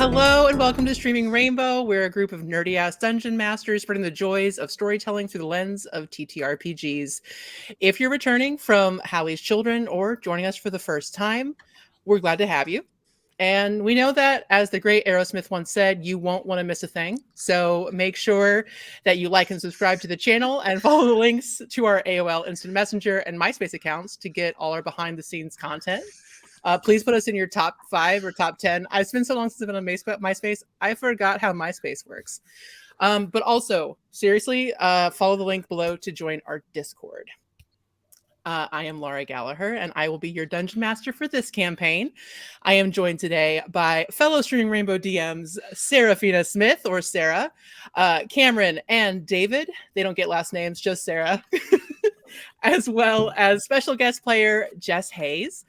Hello and welcome to Streaming Rainbow. We're a group of nerdy-ass dungeon masters spreading the joys of storytelling through the lens of TTRPGs. If you're returning from Hallie's Children or joining us for the first time, we're glad to have you. And we know that, as the great Aerosmith once said, you won't want to miss a thing. So make sure that you like and subscribe to the channel and follow the links to our AOL Instant Messenger and MySpace accounts to get all our behind-the-scenes content. Please put us in your top 5 or top 10. It's been so long since I've been on MySpace. I forgot how MySpace works. But also, seriously, follow the link below to join our Discord. I am Laura Galliher, and I will be your Dungeon Master for this campaign. I am joined today by fellow Streaming Rainbow DMs, Serafina Smith, or Sera, Cameron, and David. They don't get last names, just Sera. As well as special guest player, Jess Hayes.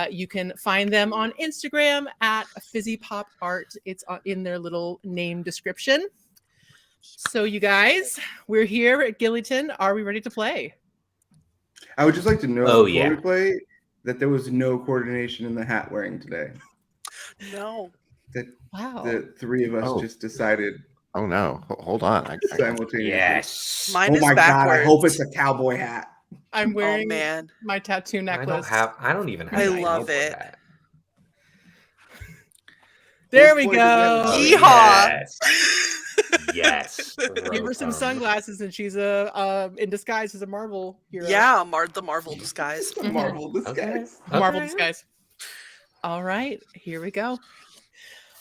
You can find them on Instagram at Fizzy Pop Art. It's in their little name description. So you guys, we're here at Gillyton. Are we ready to play? I would just like to know before we play that there was no coordination in the hat wearing today. No. Wow. The three of us just decided. Oh no! Hold on. Simultaneously. Yes. Mine is my backwards. God! I hope it's a cowboy hat. I'm wearing my tattoo necklace. I don't even have. I love it. Hat. There we go. Yeehaw! Yes. Yes. Give her some sunglasses, and she's in disguise as a Marvel hero. Yeah, the Marvel disguise. Marvel disguise. Okay. Marvel disguise. All right, here we go.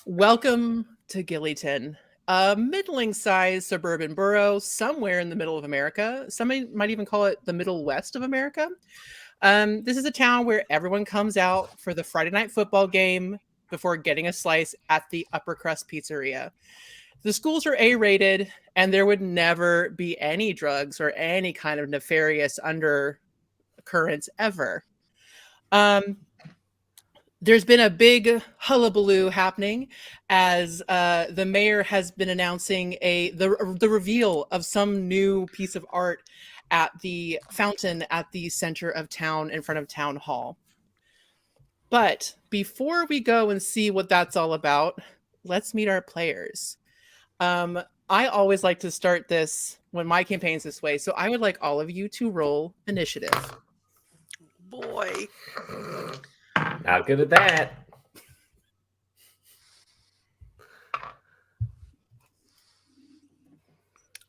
Welcome to Gillyton, a middling-sized suburban borough somewhere in the middle of America. Somebody might even call it the Middle West of America. This is a town where everyone comes out for the Friday night football game before getting a slice at the Upper Crust Pizzeria. The schools are A-rated, and there would never be any drugs or any kind of nefarious undercurrents ever. There's been a big hullabaloo happening as the mayor has been announcing the reveal of some new piece of art at the fountain at the center of town in front of town hall. But before we go and see what that's all about, let's meet our players. I always like to start this when my campaign's this way, so I would like all of you to roll initiative. Boy. Not good at that.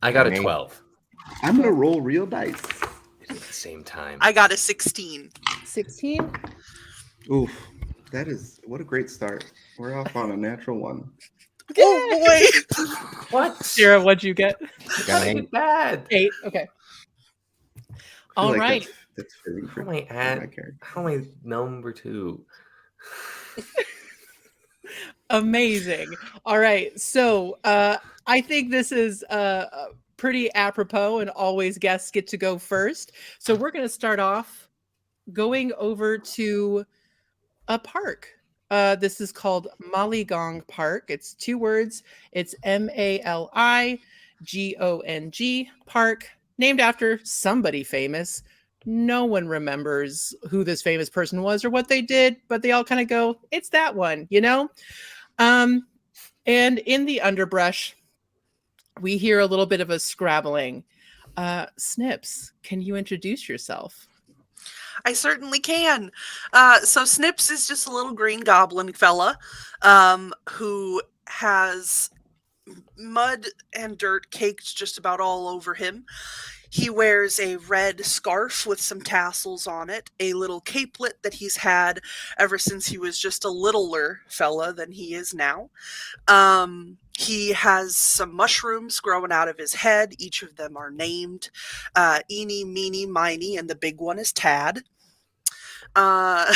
I got a 12. I'm gonna roll real dice At the same time. I got a 16. 16? Oof, what a great start. We're off on a natural 1. Oh boy! What? Sera, what'd you get? Got it bad. 8. Okay. All right. That's fitting for How am I my character. How am I number 2? Amazing. All right. So I think this is pretty apropos, and always guests get to go first. So we're going to start off going over to a park. This is called Malligong Park. It's 2 words. It's Malligong Park, named after somebody famous. No one remembers who this famous person was or what they did, but they all kind of go, it's that one, you know? And in the underbrush, we hear a little bit of a scrabbling. Snips, can you introduce yourself? I certainly can. So Snips is just a little green goblin fella who has mud and dirt caked just about all over him. He wears a red scarf with some tassels on it, a little capelet that he's had ever since he was just a littler fella than he is now. He has some mushrooms growing out of his head. Each of them are named Eeny, Meeny, Miny, and the big one is Tad. And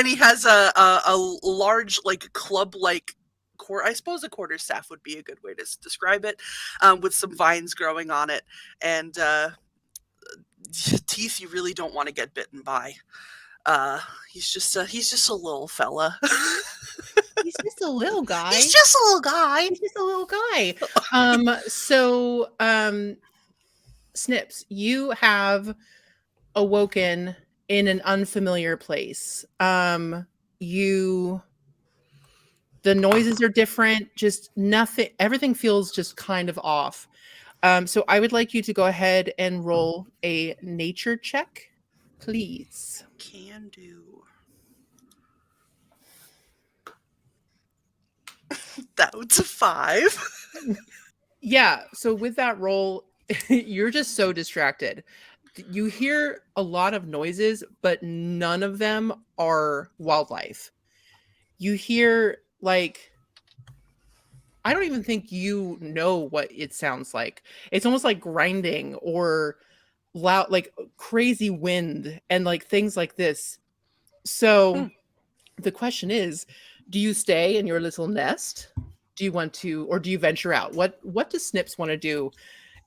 he has a large, like, club-like, I suppose a quarterstaff would be a good way to describe it, with some vines growing on it, and teeth you really don't want to get bitten by. He's just a little fella. He's just a little guy. He's just a little guy. He's just a little guy. So, Snips, you have awoken in an unfamiliar place. You The noises are different. Just nothing. Everything feels just kind of off. So I would like you to go ahead and roll a nature check, please. Can do. That was a 5. Yeah. So with that roll, you're just so distracted. You hear a lot of noises, but none of them are wildlife. You hear like, I don't even think you know what it sounds like. It's almost like grinding or loud, like crazy wind and like things like this. So the question is, do you stay in your little nest? Do you want to, or do you venture out? What does Snips want to do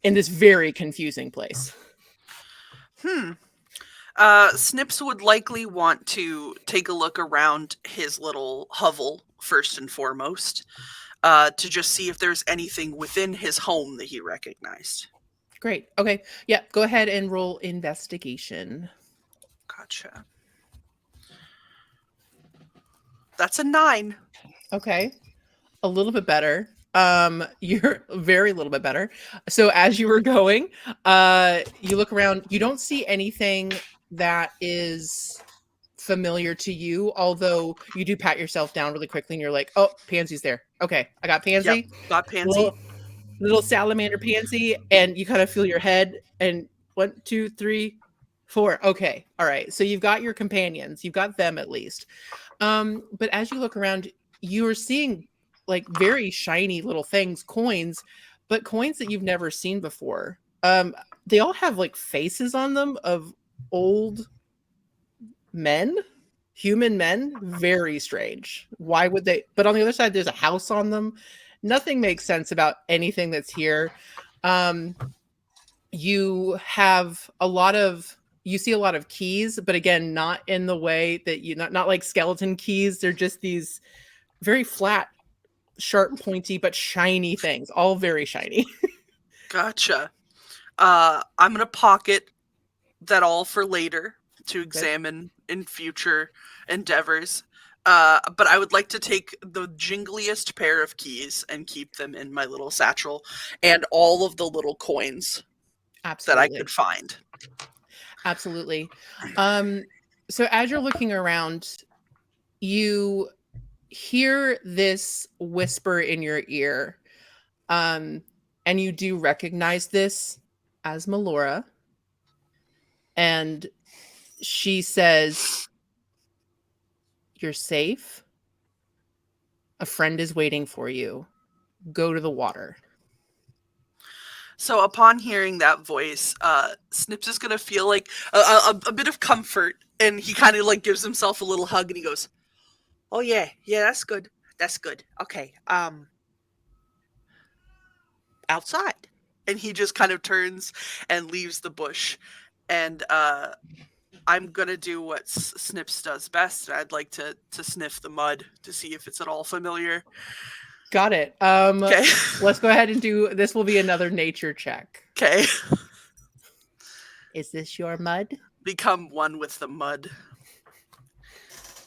in this very confusing place? Snips would likely want to take a look around his little hovel first and foremost, to just see if there's anything within his home that he recognized. Great. Okay. Yeah. Go ahead and roll investigation. Gotcha. That's a 9. Okay. A little bit better. You're very little bit better. So as you were going, you look around, you don't see anything that is familiar to you, although you do pat yourself down really quickly and you're like, oh, Pansy's there. Okay, I got Pansy. Yep, got Pansy. Little salamander Pansy, and you kind of feel your head, and 1, 2, 3, 4. Okay, all right. So you've got your companions. You've got them at least. But as you look around, you are seeing like very shiny little things, coins, but coins that you've never seen before. They all have like faces on them of old men, human men. Very strange. Why would they? But on the other side, there's a house on them. Nothing makes sense about anything that's here. You have you see a lot of keys, but again, not in the way that not like skeleton keys. They're just these very flat, sharp, pointy, but shiny things, all very shiny. Gotcha. I'm going to pocket that all for later to examine in future endeavors. But I would like to take the jingliest pair of keys and keep them in my little satchel, and all of the little coins that I could find. Absolutely. So as you're looking around, you hear this whisper in your ear. And you do recognize this as Melora. And she says, "You're safe. A friend is waiting for you. Go to the water." So upon hearing that voice, Snips is going to feel like a bit of comfort, and he kind of like gives himself a little hug, and he goes, "Oh yeah, that's good. That's good. Okay, outside." And he just kind of turns and leaves the bush, and I'm going to do what Snips does best. I'd like to sniff the mud to see if it's at all familiar. Got it. Okay. Let's go ahead and this will be another nature check. Okay. Is this your mud? Become one with the mud.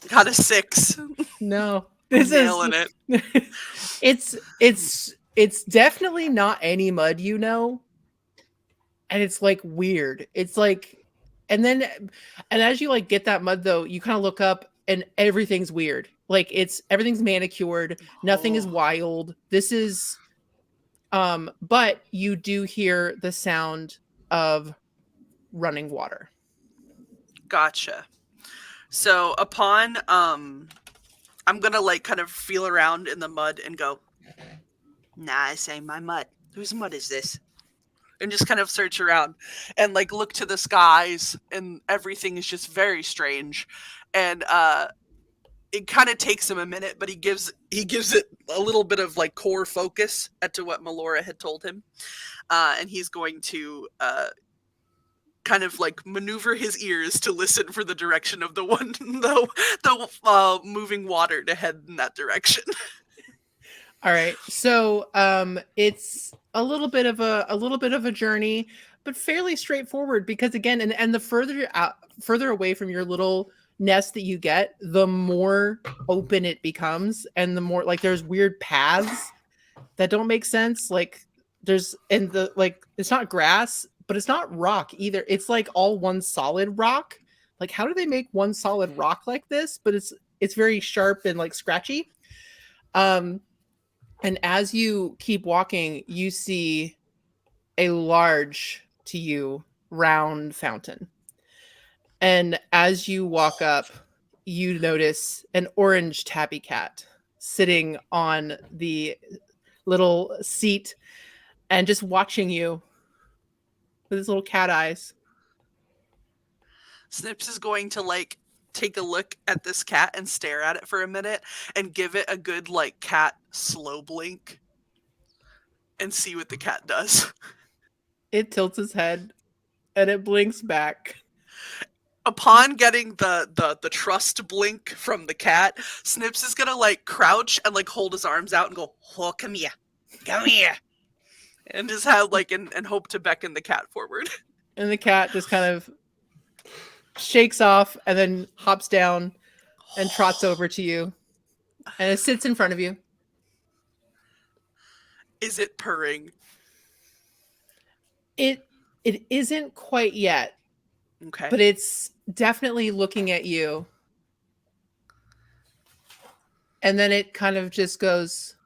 Got a 6. No. This Nailing it. It's definitely not any mud, and it's like weird. It's like, and as you like get that mud though, you kind of look up and everything's weird. Like everything's manicured, nothing is wild. This is but you do hear the sound of running water. Gotcha. So upon I'm gonna like kind of feel around in the mud and go, "Nah, this ain't my mud. Whose mud is this?" And just kind of search around and like look to the skies, and everything is just very strange. And it kind of takes him a minute, but he gives it a little bit of like core focus to what Melora had told him. And he's going to kind of like maneuver his ears to listen for the direction of the moving water to head in that direction. All right. So it's a little bit of a journey, but fairly straightforward because again, and the further away from your little nest that you get, the more open it becomes, and the more like there's weird paths that don't make sense. Like there's and the like it's not grass, but it's not rock either. It's like all one solid rock. Like how do they make one solid rock like this? But it's very sharp and like scratchy. And as you keep walking, you see a large to you round fountain. And as you walk up, you notice an orange tabby cat sitting on the little seat and just watching you with his little cat eyes. Snips is going to like take a look at this cat and stare at it for a minute and give it a good like cat slow blink and see what the cat does. It tilts its head and it blinks back. Upon getting the trust blink from the cat, Snips is gonna like crouch and like hold his arms out and go, "Oh, come here, and just have like and hope to beckon the cat forward. And the cat just kind of shakes off and then hops down and trots over to you, and it sits in front of you. Is it purring? It isn't quite yet. Okay. But it's definitely looking at you. And then it kind of just goes,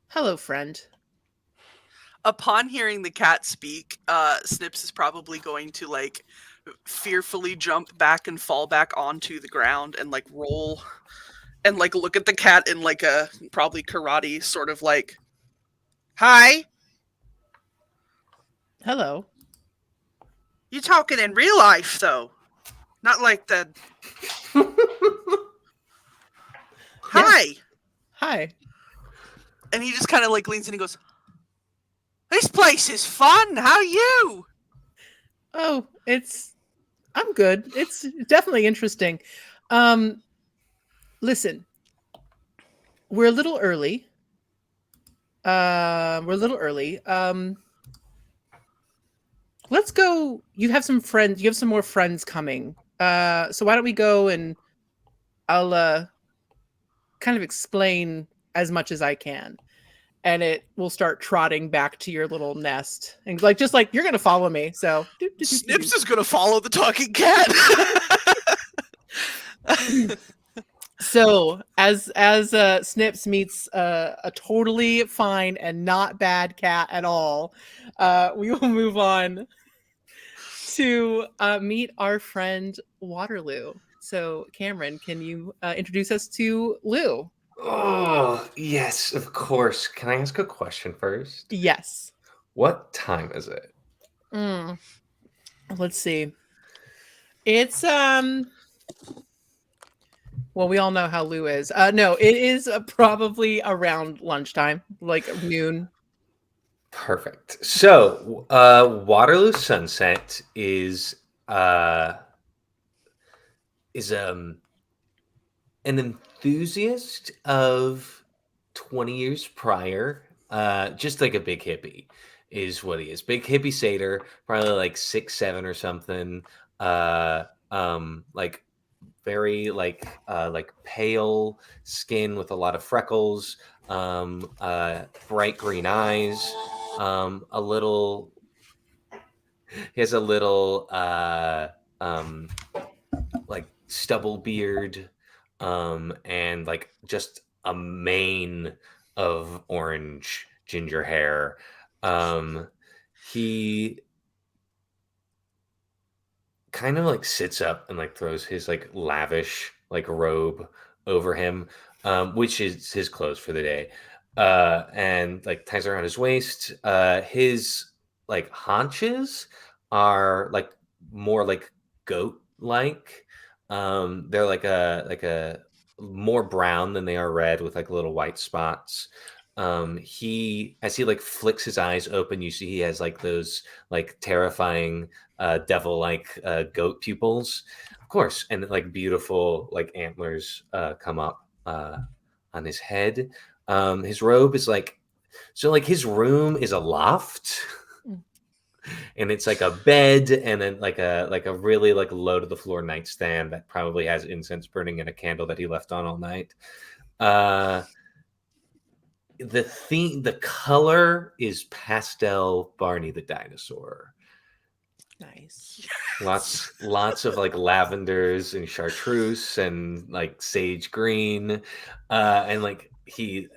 "Hello, friend." Upon hearing the cat speak, Snips is probably going to like fearfully jump back and fall back onto the ground and like roll and like look at the cat in like a probably karate sort of like, "Hi, Hello. you talking in real life though, not like the." Hi. Hi. And he just kind of like leans in and goes, "This place is fun. How are you?" Oh, I'm good. It's definitely interesting. Listen, we're a little early. Let's go. You have some friends. You have some more friends coming. So why don't we go and I'll kind of explain as much as I can. And it will start trotting back to your little nest. And like just like you're gonna follow me. So Snips is gonna follow the talking cat. So as Snips meets a totally fine and not bad cat at all, we will move on to meet our friend Waterloo. So Cameron, can you introduce us to Lou? Oh, yes, of course. Can I ask a question first? Yes. What time is it? Let's see. It's well, we all know how Lou is. No, it is probably around lunchtime, like noon. Perfect. So, Waterloo Sunset is an enthusiast of 20 years prior, just like a big hippie is what he is. Big hippie satyr, probably like 6'7" or something. Like very like pale skin with a lot of freckles, bright green eyes, a little he has a little like stubble beard, and like just a mane of orange ginger hair. He kind of like sits up and like throws his like lavish like robe over him, which is his clothes for the day, and like ties around his waist. His like haunches are like more like goat like. They're like a more brown than they are red with like little white spots. He as he like flicks his eyes open, you see he has like those like terrifying devil-like goat pupils, of course, and like beautiful like antlers come up on his head. His robe is like, so like his room is a loft. And it's like a bed and then like a really like low to the floor nightstand that probably has incense burning and a candle that he left on all night. The color is pastel Barney the dinosaur. Nice. Lots of like lavenders and chartreuse and like sage green, and like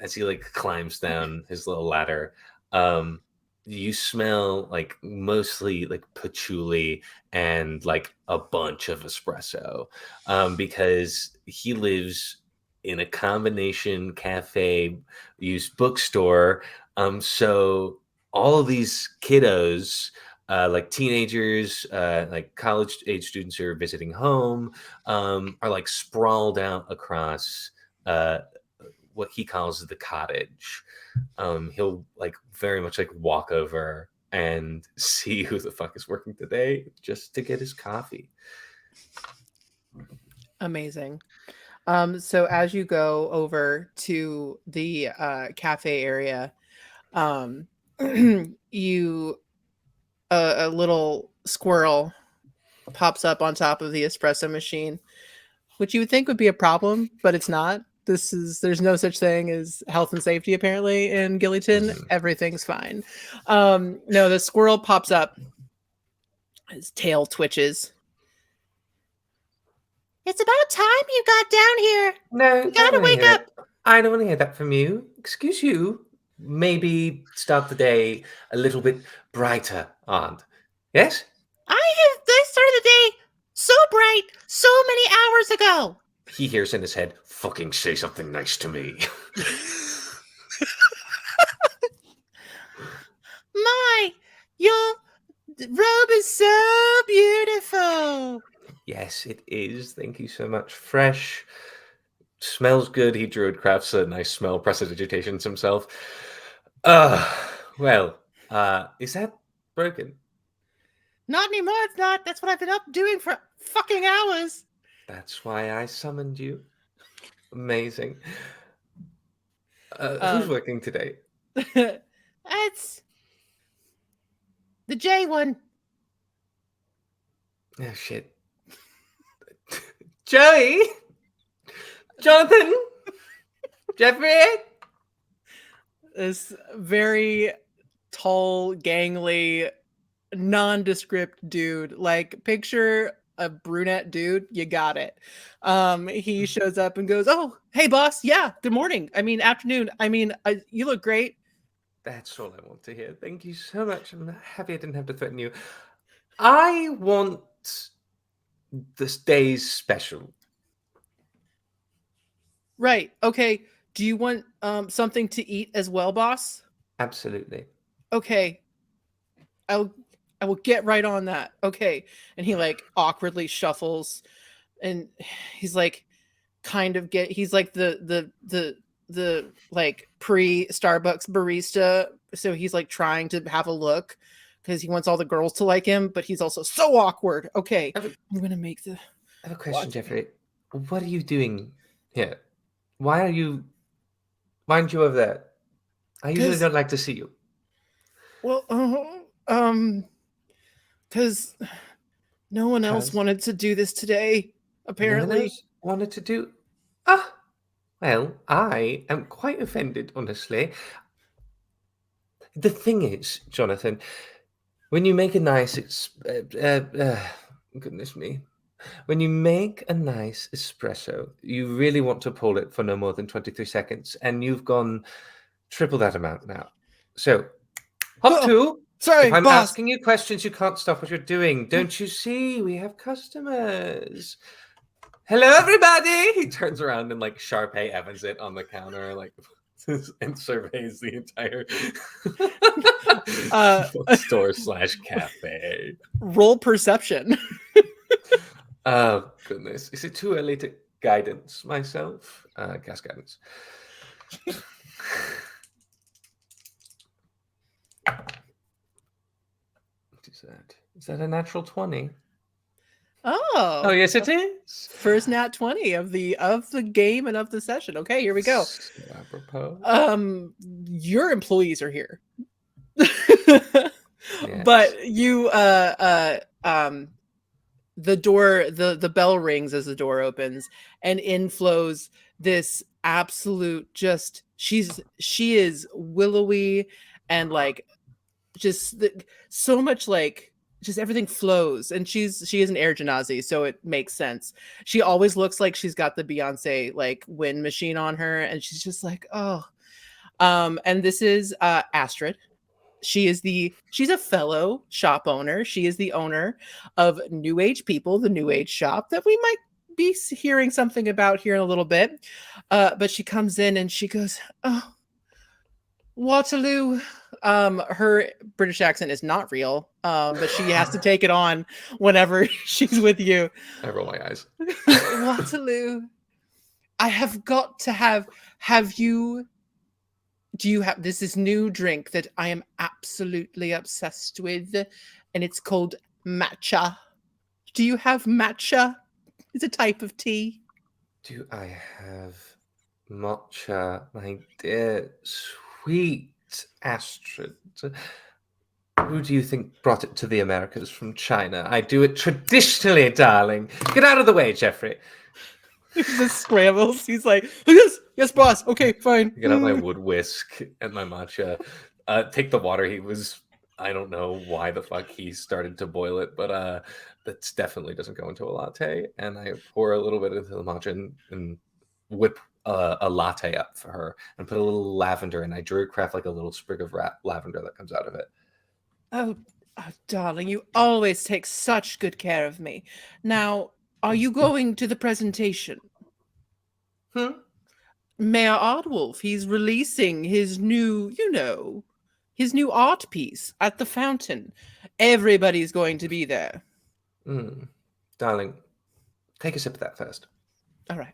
as he like climbs down his little ladder, you smell like mostly like patchouli and like a bunch of espresso, because he lives in a combination cafe used bookstore, so all of these kiddos, like teenagers, like college age students who are visiting home, are like sprawled out across what he calls the cottage. He'll like very much like walk over and see who the fuck is working today just to get his coffee. Amazing. So as you go over to the cafe area, you a little squirrel pops up on top of the espresso machine, which you would think would be a problem, but it's not. There's no such thing as health and safety apparently in Gillyton. Mhm. Everything's fine. No, the squirrel pops up. His tail twitches. It's about time you got down here. No, You gotta wake up. I don't want to hear that from you. Excuse you. Maybe start the day a little bit brighter, Aunt. Yes? I started the day so bright so many hours ago. He hears in his head, fucking say something nice to me. My, your robe is so beautiful. Yes, it is. Thank you so much. Fresh. Smells good. He druid crafts a nice smell, prestidigitations himself. Well, is that broken? Not anymore, it's not. That's what I've been up doing for fucking hours. That's why I summoned you. Amazing. Who's working today? That's the J one. Oh, shit. Joey? Jonathan? Jeffrey? This very tall, gangly, nondescript dude. Like, picture a brunette dude. You got it. He shows up and goes, "Oh, hey, boss. Yeah, good morning. I mean, afternoon. I mean, you look great." That's all I want to hear. Thank you so much. I'm happy I didn't have to threaten you. I want this day's special. Right. Okay. Do you want something to eat as well, boss? Absolutely. Okay. I will get right on that. Okay. And he like awkwardly shuffles and he's like he's like the like pre-Starbucks barista. So he's like trying to have a look because he wants all the girls to like him, but he's also so awkward. Okay. I'm gonna make the I have a question, Jeffrey. What are you doing here? Why aren't you over there? I usually don't like to see you. Well, because no one else wanted to do this today, apparently. No one else wanted to do... well, I am quite offended, honestly. The thing is, Jonathan, when you make a nice... goodness me. When you make a nice espresso, you really want to pull it for no more than 23 seconds, and you've gone triple that amount now. So, hop to. Sorry, if I'm boss. asking you questions, you can't stop what you're doing. Don't you see? We have customers. Hello, everybody. He turns around and like Sharpay Evans it on the counter, like, and surveys the entire store/cafe. Roll perception. Oh, goodness. Is it too early to guidance myself? Cast guidance. What is that? Is that a natural 20? Oh, yes, it is. First nat 20 of the game and of the session. Okay, here we go. Apropos. Your employees are here. Yes. But you the door, the bell rings as the door opens, and in flows this absolute just she is willowy and like just so much like just everything flows, and she is an air genasi, so it makes sense. She always looks like she's got the Beyonce like wind machine on her, and she's just like, oh. And this is Astrid. She's a fellow shop owner. She is the owner of New Age People, the New Age shop that we might be hearing something about here in a little bit. But she comes in and she goes, oh, Waterloo. Her British accent is not real, but she has to take it on whenever she's with you. I roll my eyes. Waterloo. I have got to have you. Do you have this new drink that I am absolutely obsessed with, and it's called matcha. Do you have matcha? It's a type of tea. Do I have matcha, my dear sweet Astrid? Who do you think brought it to the Americas from China? I do it traditionally, darling. Get out of the way, Jeffrey. He just scrambles. He's like, yes, boss. Okay, fine. Get out my wood whisk and my matcha. Take the water. I don't know why the fuck he started to boil it, but that definitely doesn't go into a latte. And I pour a little bit into the matcha and whip a latte up for her and put a little lavender in. I druid craft like a little sprig of lavender that comes out of it. Oh, darling, you always take such good care of me. Now, are you going to the presentation? Mayor Ardwolf, he's releasing his new, his new art piece at the fountain. Everybody's going to be there. Darling, take a sip of that first. All right.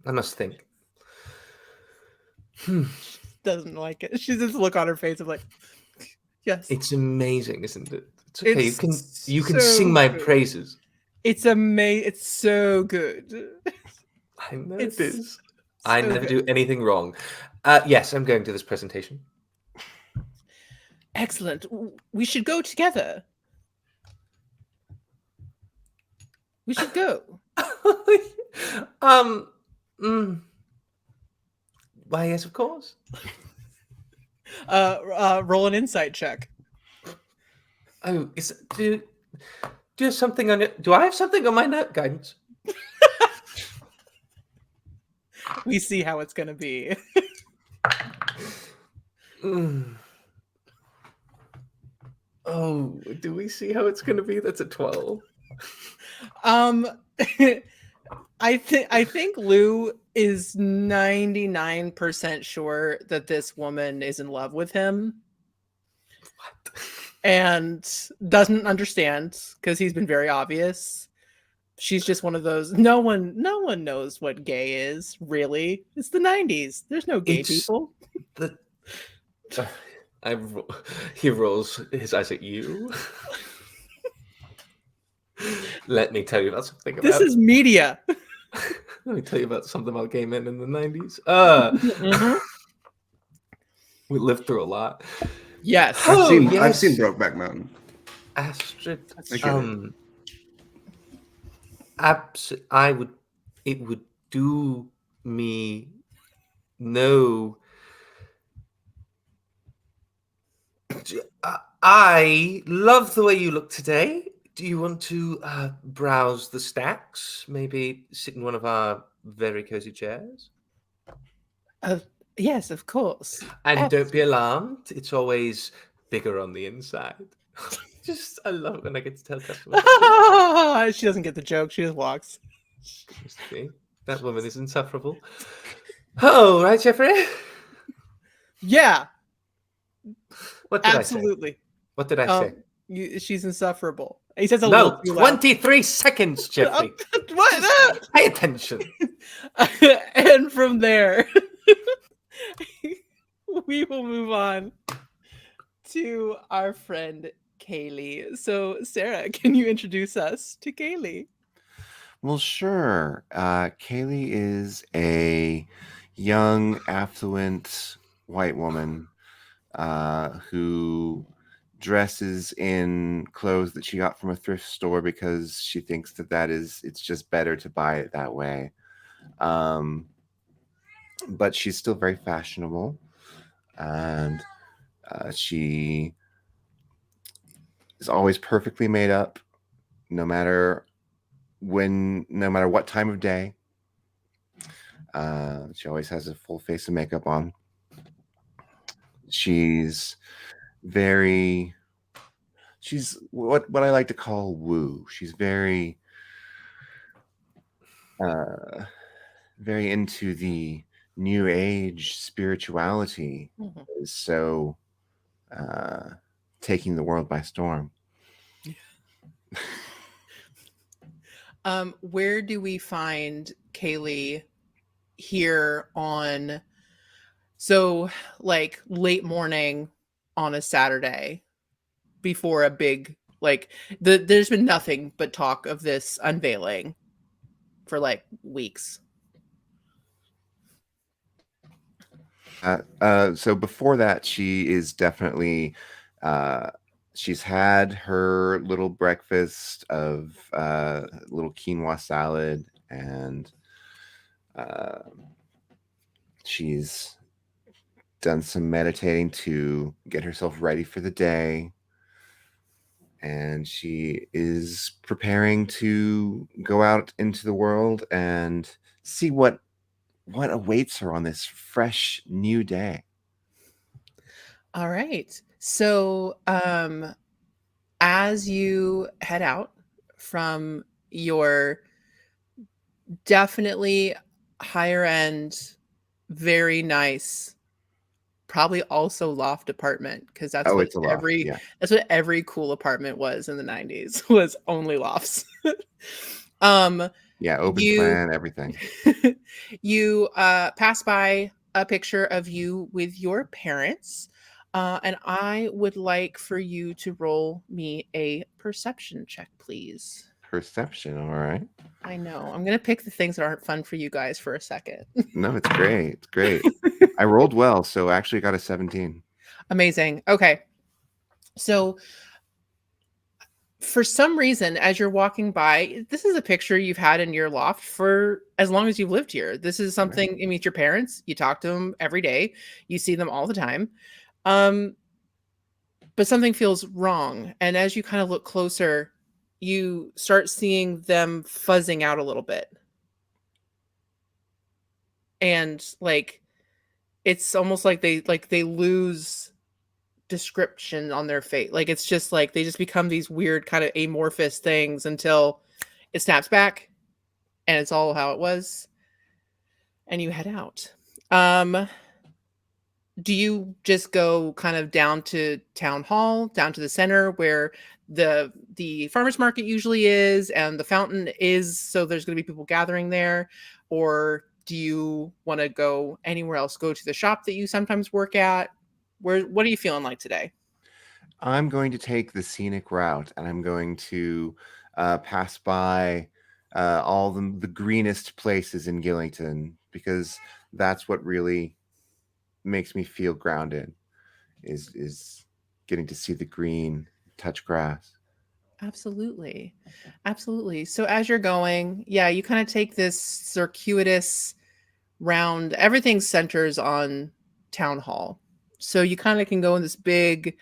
I must think. Doesn't like it. She just look on her face of like, yes. It's amazing, isn't it? It's okay. It's you can so sing my good. praises. It's amazing. It's so good. I know It's it is. so I never good. do anything wrong. Yes, I'm going to this presentation. Excellent. We should go together. We should go. Why, yes, of course. Roll an insight check. Oh, do you have something on it? Do I have something on my note guidance? We see how it's gonna be. Oh, do we see how it's gonna be? That's a 12. I think Lou is 99% sure that this woman is in love with him. What? And doesn't understand because he's been very obvious. She's just one of those. No one knows what gay is, really. It's the 90s. There's no gay people. He rolls his eyes at you. Let me tell you about something about This is media. Let me tell you about something about gay men in the 90s. We lived through a lot. Yes. I've seen Brokeback Mountain. Astrid, it would do me no. I love the way you look today. Do you want to browse the stacks? Maybe sit in one of our very cozy chairs? Yes, of course. And don't be alarmed. It's always bigger on the inside. I love it when I get to tell customers. She doesn't get the joke. She just walks. That woman is insufferable. Oh, right, Jeffrey? Yeah. What did absolutely. I say? What did I say? She's insufferable. He says a no, little 23 seconds, Jeffrey. What? Pay attention. And from there, we will move on to our friend Kaylee. So, Sera, can you introduce us to Kaylee? Well, sure. Kaylee is a young, affluent white woman who dresses in clothes that she got from a thrift store because she thinks it's just better to buy it that way. But she's still very fashionable, and she is always perfectly made up, no matter what time of day. She always has a full face of makeup on. She's what I like to call woo. She's very very into the new age spirituality. So taking the world by storm. Where do we find Kaylee here on, so like late morning on a Saturday before a big, like there's been nothing but talk of this unveiling for like weeks. So before that, she is definitely she's had her little breakfast of little quinoa salad, and she's done some meditating to get herself ready for the day, and she is preparing to go out into the world and see what awaits her on this fresh new day. All right. So as you head out from your definitely higher end, very nice, probably also loft apartment, because that's what that's what every cool apartment was in the 90s, was only lofts. Open plan, everything. You pass by a picture of you with your parents, and I would like for you to roll me a perception check, please. Perception, all right. I know. I'm going to pick the things that aren't fun for you guys for a second. No, it's great. It's great. I rolled well, so I actually got a 17. Amazing. Okay. So for some reason, as you're walking by, this is a picture you've had in your loft for as long as you've lived here. This is something, right. You meet your parents, you talk to them every day, you see them all the time. But something feels wrong. And as you kind of look closer, you start seeing them fuzzing out a little bit. And like, it's almost like they lose description on their face. Like, it's just like they just become these weird kind of amorphous things until it snaps back and it's all how it was. And you head out. Do you just go kind of down to town hall, down to the center where the farmers market usually is and the fountain is, so there's going to be people gathering there? Or do you want to go anywhere else? Go to the shop that you sometimes work at? What are you feeling like today? I'm going to take the scenic route, and I'm going to pass by all the greenest places in Gillyton, because that's what really makes me feel grounded, is getting to see the green, touch grass. Absolutely. So as you're going, you kind of take this circuitous round. Everything centers on town hall, so you kind of can go in this big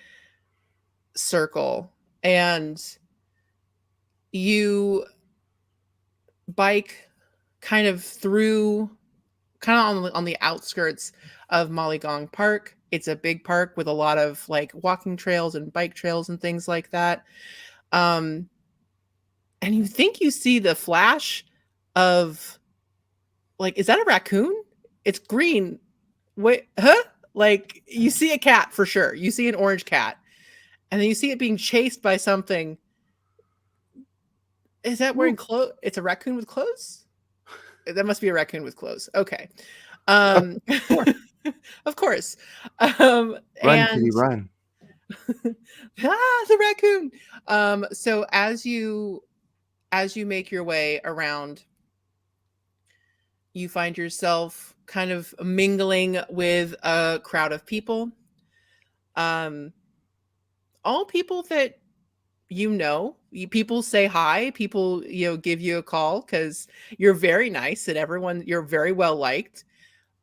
circle, and you bike kind of through, kind of on the outskirts of Molygong Park. It's a big park with a lot of like walking trails and bike trails and things like that. And you think you see the flash of, like, is that a raccoon? It's green. Wait, huh? Like, you see a cat for sure. You see an orange cat. And then you see it being chased by something. Is that wearing clothes? It's a raccoon with clothes? That must be a raccoon with clothes. Okay. Of course. Run, kitty, run. The raccoon. So as you make your way around, you find yourself kind of mingling with a crowd of people. all people that people say hi, people, give you a call because you're very nice and you're very well liked.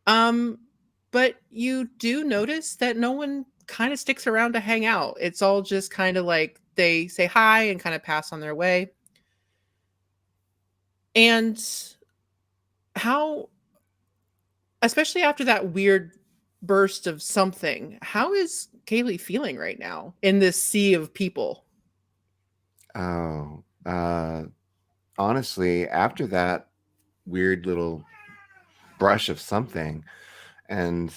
But you do notice that no one kind of sticks around to hang out. It's all just kind of like they say hi and kind of pass on their way. And how, especially after that weird burst of something, how is Kaylee feeling right now in this sea of people? Oh, honestly, after that weird little brush of something, and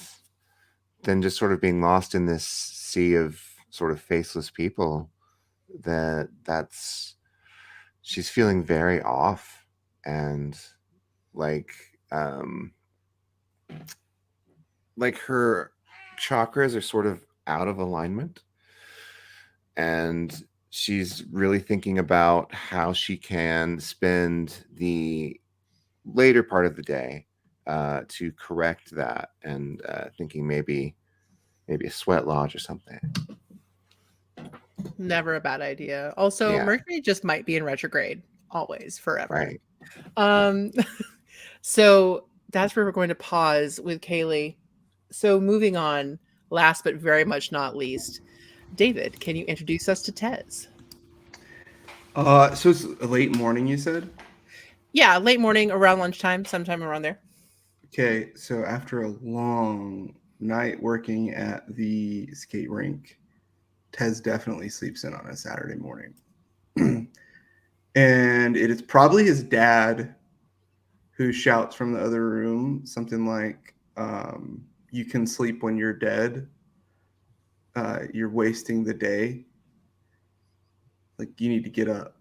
then just sort of being lost in this sea of sort of faceless people, she's feeling very off, and like her chakras are sort of out of alignment, and she's really thinking about how she can spend the later part of the day to correct that, and thinking maybe a sweat lodge or something. Never a bad idea. Also, Yeah. Mercury just might be in retrograde always, forever. Right. So that's where we're going to pause with Kaylee. So moving on, last but very much not least, David, can you introduce us to Tez? So it's a late morning, you said? Yeah, late morning, around lunchtime, sometime around there. Okay, so after a long night working at the skate rink, Tez definitely sleeps in on a Saturday morning. And it is probably his dad who shouts from the other room something like, you can sleep when you're dead. You're wasting the day. Like, you need to get up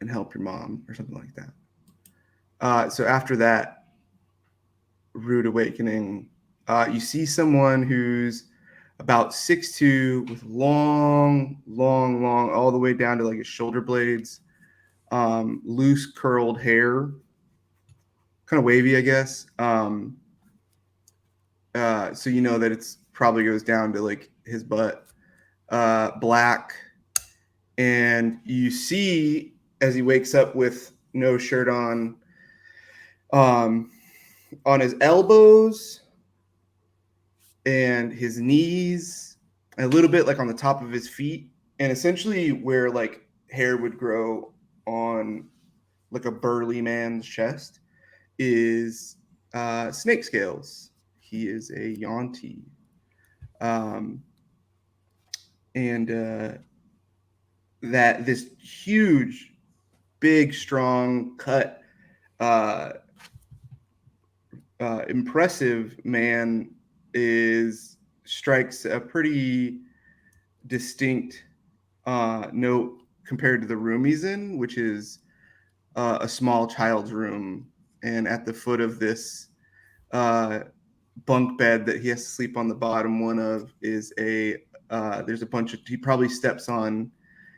and help your mom or something like that. So after that rude awakening, you see someone who's about 6'2", with long, all the way down to like his shoulder blades, loose curled hair, kind of wavy, I guess. So you know that it's probably goes down to like his butt, black. And you see as he wakes up with no shirt on his elbows and his knees, a little bit like on the top of his feet, and essentially where like hair would grow on like a burly man's chest is snake scales. He is a Yonti. And that this huge, big, strong, cut, impressive man strikes a pretty distinct note compared to the room he's in, which is a small child's room. And at the foot of this bunk bed that he has to sleep on the bottom one of is there's a bunch of, he probably steps on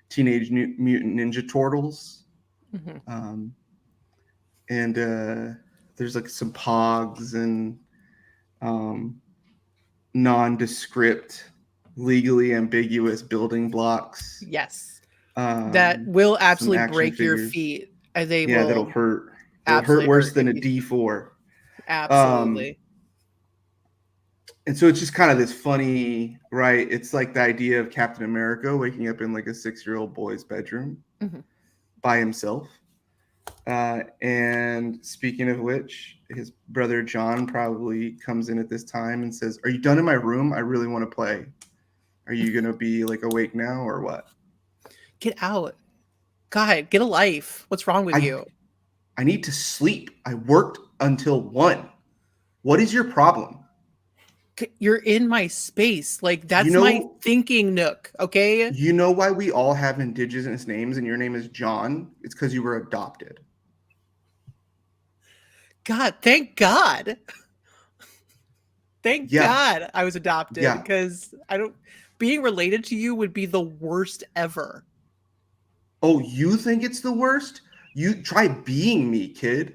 Teenage Mutant Ninja Turtles. Mm-hmm. And there's like some pogs and nondescript, legally ambiguous building blocks. Yes. That will absolutely break figures. Your feet. They will. That'll hurt. It'll hurt worse than a D4. Absolutely. And so it's just kind of this funny, right? It's like the idea of Captain America waking up in like a 6-year-old boy's bedroom by himself. And speaking of which, his brother John probably comes in at this time and says, "Are you done in my room? I really want to play. Are you going to be like awake now or what? Get out. God, get a life. What's wrong with you? I need to sleep. I worked until 1. What is your problem? You're in my space. Like, that's my thinking nook, okay? You know why we all have indigenous names and your name is John? It's because you were adopted. God, thank God. Thank God I was adopted, because being related to you would be the worst ever. Oh, you think it's the worst? You try being me, kid.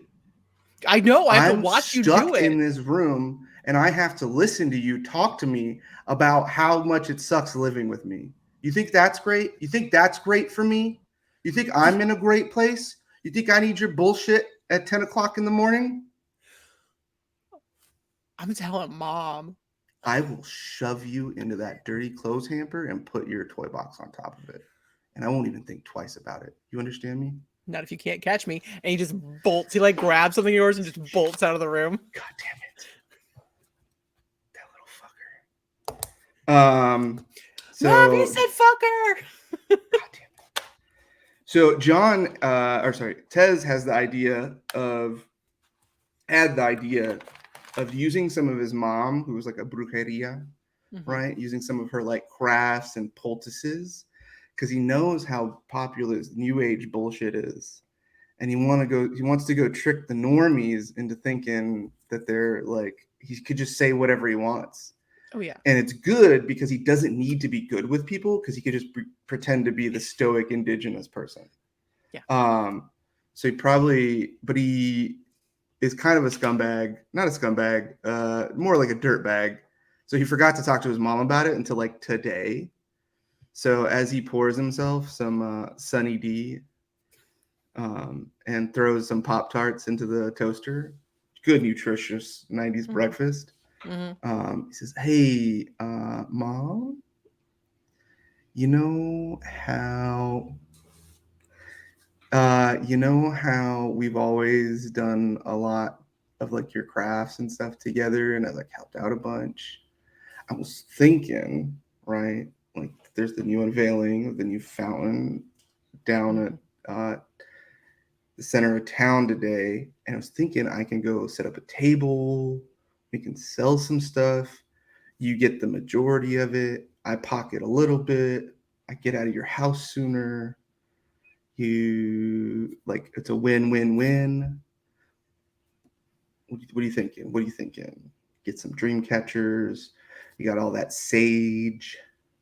I know. I have to watch you do it. I'm stuck in this room, and I have to listen to you talk to me about how much it sucks living with me. You think that's great? You think that's great for me? You think I'm in a great place? You think I need your bullshit at 10 o'clock in the morning? I'm telling Mom. I will shove you into that dirty clothes hamper and put your toy box on top of it. And I won't even think twice about it. You understand me? Not if you can't catch me. And he just bolts. He like grabs something of yours and just bolts out of the room. God damn it. That little fucker. So, Mom, you said fucker. God damn it. So John, Tez had the idea of using some of his mom, who was like a brujeria, right? Using some of her like crafts and poultices, because he knows how popular this new age bullshit is. And he wants to go trick the normies into thinking that they're like, he could just say whatever he wants. Oh yeah. And it's good because he doesn't need to be good with people, because he could just pretend to be the stoic indigenous person. Yeah. So he is kind of a scumbag, not a scumbag, more like a dirtbag. So he forgot to talk to his mom about it until like today. So as he pours himself some Sunny D and throws some Pop-Tarts into the toaster, good nutritious 90s breakfast. He says, "Hey, Mom, you know how we've always done a lot of like your crafts and stuff together, and I like helped out a bunch. I was thinking, right, like there's the new unveiling of the new fountain down at the center of town today, and I was thinking I can go set up a table, we can sell some stuff, you get the majority of it, I pocket a little bit, I get out of your house sooner. It's a win-win-win. What are you thinking? Get some dream catchers. You got all that sage.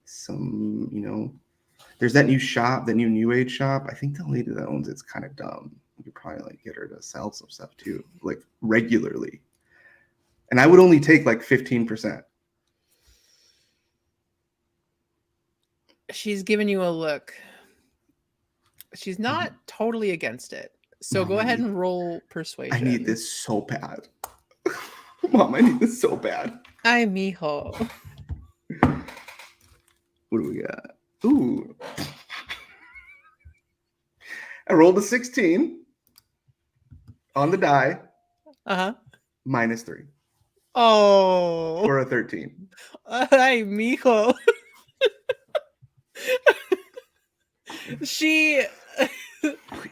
Some, there's that new shop, that new age shop. I think the lady that owns it's kind of dumb. You could probably like get her to sell some stuff too, like regularly. And I would only take like 15%. She's giving you a look. She's not totally against it. So Mom, go ahead and roll persuasion. I need this so bad. Mom, I need this so bad. Ay, mijo. What do we got? Ooh. I rolled a 16 on the die. Uh-huh. -3. Oh. For a 13. Ay, mijo.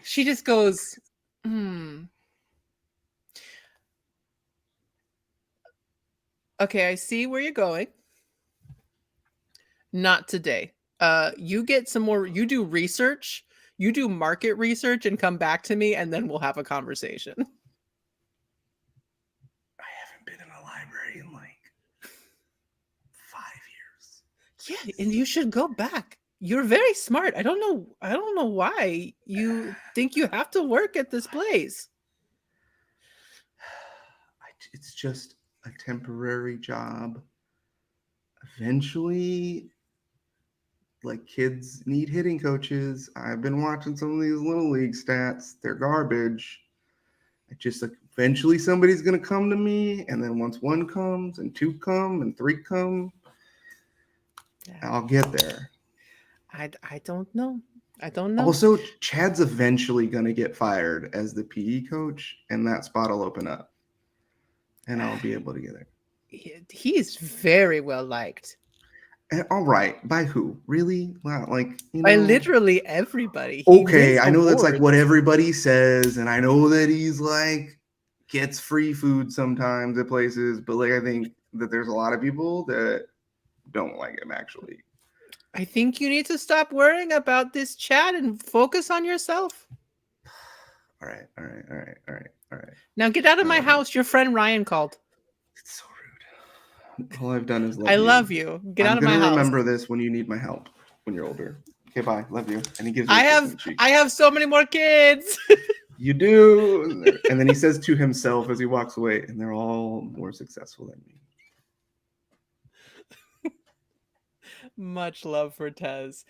She just goes, Okay, I see where you're going. Not today. You get some more, you do research, you do market research and come back to me, and then we'll have a conversation. I haven't been in a library in like 5 years. Yeah, and you should go back. You're very smart. I don't know why you think you have to work at this place. It's just a temporary job. Eventually, like, kids need hitting coaches. I've been watching some of these little league stats. They're garbage. Eventually somebody's gonna come to me, and then once one comes and two come and three come, I'll get there. I don't know. I don't know. Also, Chad's eventually gonna get fired as the PE coach, and that spot will open up, and I'll be able to get there. He's very well liked. All right, by who? Really? Wow, like, by literally everybody. Okay, I know that's like what everybody says, and I know that he's like gets free food sometimes at places, but like I think that there's a lot of people that don't like him actually. I think you need to stop worrying about this chat and focus on yourself. All right. Now get out of my house. Your friend Ryan called. It's so rude. All I've done is love I you. love you. Get out of my house. I'm gonna remember this when you need my help when you're older. Okay, bye. Love you. And he gives me I have so many more kids. You do. And then he says to himself as he walks away, and they're all more successful than me. Much love for Tez.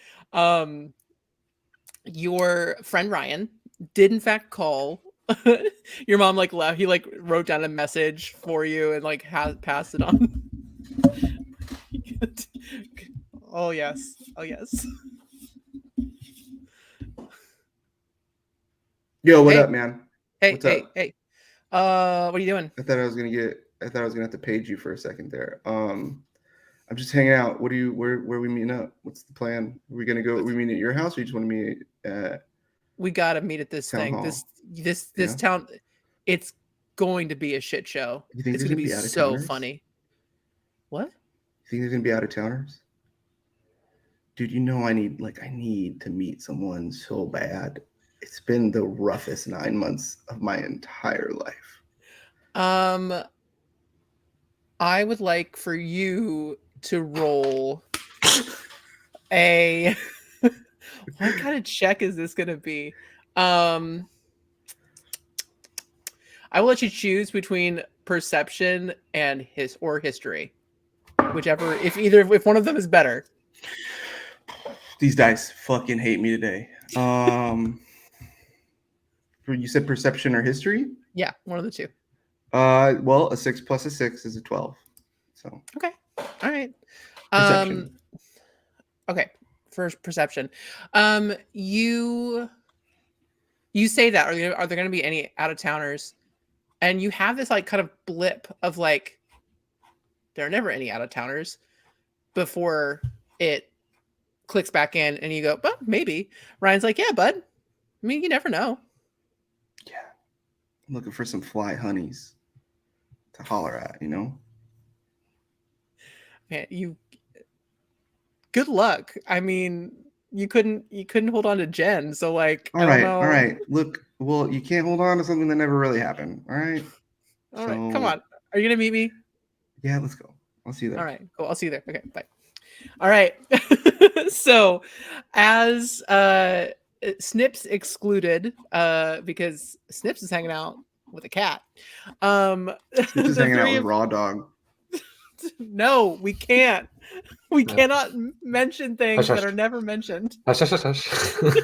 Your friend Ryan did in fact call. Your mom like left. He like wrote down a message for you and like passed it on. Oh yes. Oh yes. Yo, what Hey. up, man? Hey, What's hey, up? hey. What are you doing? I thought I was gonna have to page you for a second there. I'm just hanging out. Where are we meeting up? What's the plan? Are we gonna go? Are we meeting at your house, or you just want to meet at We gotta meet at this town thing. hall? This Yeah? town. It's going to be a shit show. You think It's there's gonna be gonna be so out-of-towners? funny. What? You think there's gonna be out of towners? Dude, you know I need to meet someone so bad. It's been the roughest 9 months of my entire life. I would like for you to roll a. What kind of check is this gonna be? I will let you choose between perception and history, whichever. If one of them is better. These dice fucking hate me today. You said perception or history? Yeah, one of the two. Well, a 6 plus a 6 is a 12. So Okay. All right. perception. Okay. First perception. You say that are there going to be any out of towners? And you have this like kind of blip of like there are never any out of towners before it clicks back in, and you go, "But maybe." Ryan's like, "Yeah, bud. I mean, you never know." Yeah. I'm looking for some fly honeys to holler at, you know? Man, good luck. I mean, you couldn't hold on to Jen, so like All right. Look, well, you can't hold on to something that never really happened. All right. All right, come on. Are you gonna meet me? Yeah, let's go. I'll see you there. All right, cool. I'll see you there. Okay, bye. All right. So, as Snips excluded, because Snips is hanging out with a cat. This is hanging out with Raw Dog. No, we can't. We No. cannot mention things Hush, that hush. are never mentioned. Hush, hush, hush, hush.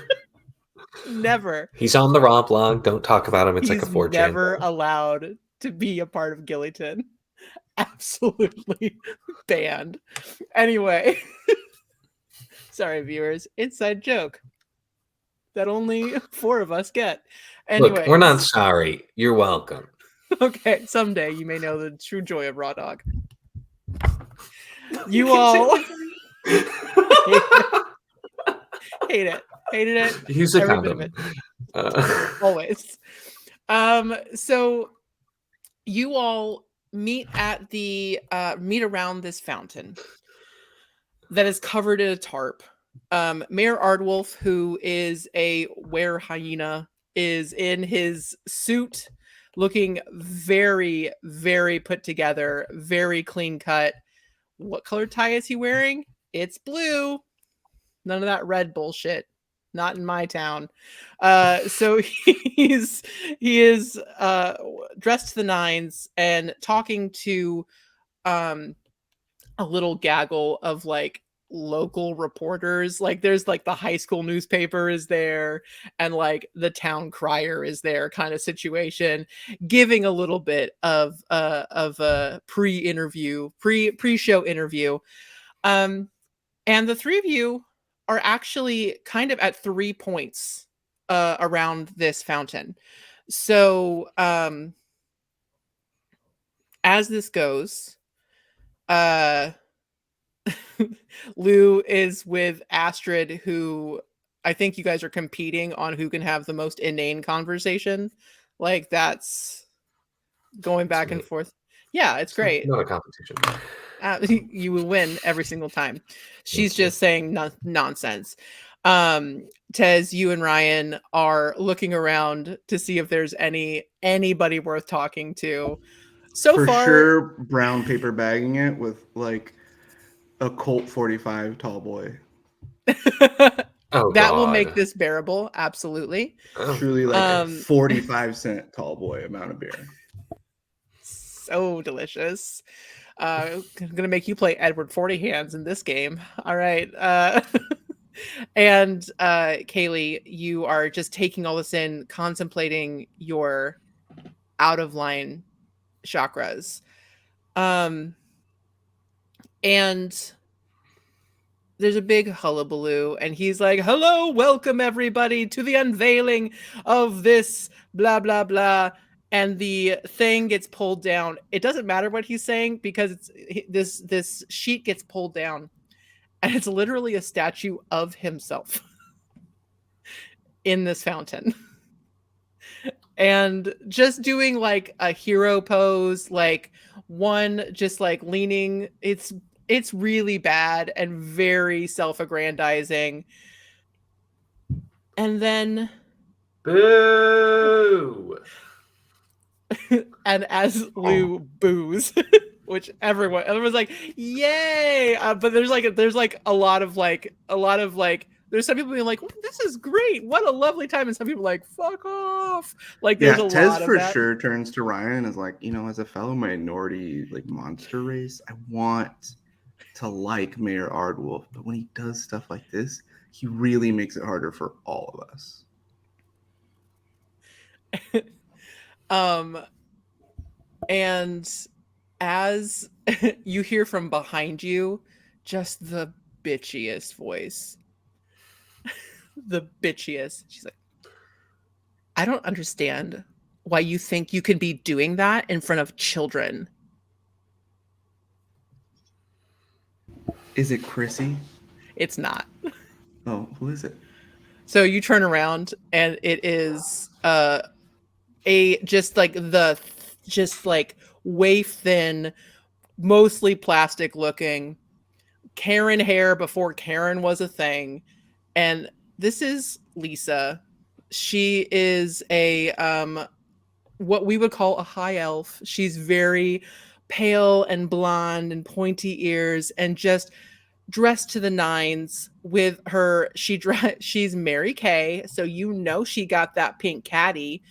Never. He's on the Raw blog. Don't talk about him. It's like a He's 4chan. never allowed to be a part of Gillyton. Absolutely banned. Anyway. Sorry, viewers. Inside joke that only 4 of us get. Anyway, Look, we're not sorry. You're welcome. Okay, someday you may know the true joy of Raw Dog. You all hated it. Use a Every bit condom. of it. Always. So you all meet at the meet around this fountain that is covered in a tarp. Mayor Ardwolf, who is a were hyena, is in his suit, looking very, very put together, very clean cut. What color tie is he wearing? It's blue. None of that red bullshit. Not in my town. So he is dressed to the nines and talking to a little gaggle of like local reporters. Like there's like the high school newspaper is there, and like the town crier is there, kind of situation, giving a little bit of a pre-show interview. And the 3 of you are actually kind of at 3 points around this fountain. So as this goes, Lou is with Astrid, who I think you guys are competing on who can have the most inane conversation. Like that's going back and forth. Yeah, it's great. Not a competition. You will win every single time. She's just saying nonsense. Tez, you and Ryan are looking around to see if there's anybody worth talking to. So For far, sure, brown paper bagging it with like a Colt 45 tall boy. Oh, that will God. make this bearable. Absolutely. Oh. Truly like a 45-cent tall boy amount of beer. So delicious. I'm gonna make you play Edward 40 Hands in this game. All right. And Kaylee, you are just taking all this in, contemplating your out of line chakras. And there's a big hullabaloo, and he's like, hello, welcome everybody to the unveiling of this blah blah blah. And the thing gets pulled down. It doesn't matter what he's saying, because this sheet gets pulled down, and it's literally a statue of himself in this fountain. And just doing like a hero pose, like one just like leaning. It's really bad and very self-aggrandizing. And then Boo! and as Lou boos, which everyone's like, yay! But there's a lot of there's some people being like, this is great, what a lovely time, and some people like, fuck off. Like there's a Tez lot of for that. sure turns to Ryan and is like, as a fellow minority like monster race, I want to like Mayor Ardwolf, but when he does stuff like this, he really makes it harder for all of us. And as you hear from behind you, just the bitchiest voice. The bitchiest. She's like, I don't understand why you think you can be doing that in front of children. Is it Chrissy? It's not. Oh, who is it? So you turn around, and it is just waif thin, mostly plastic looking Karen hair before Karen was a thing. And this is Lisa. She is a what we would call a high elf. She's very pale and blonde and pointy ears, and just dressed to the nines with her. She's Mary Kay, so she got that pink caddy.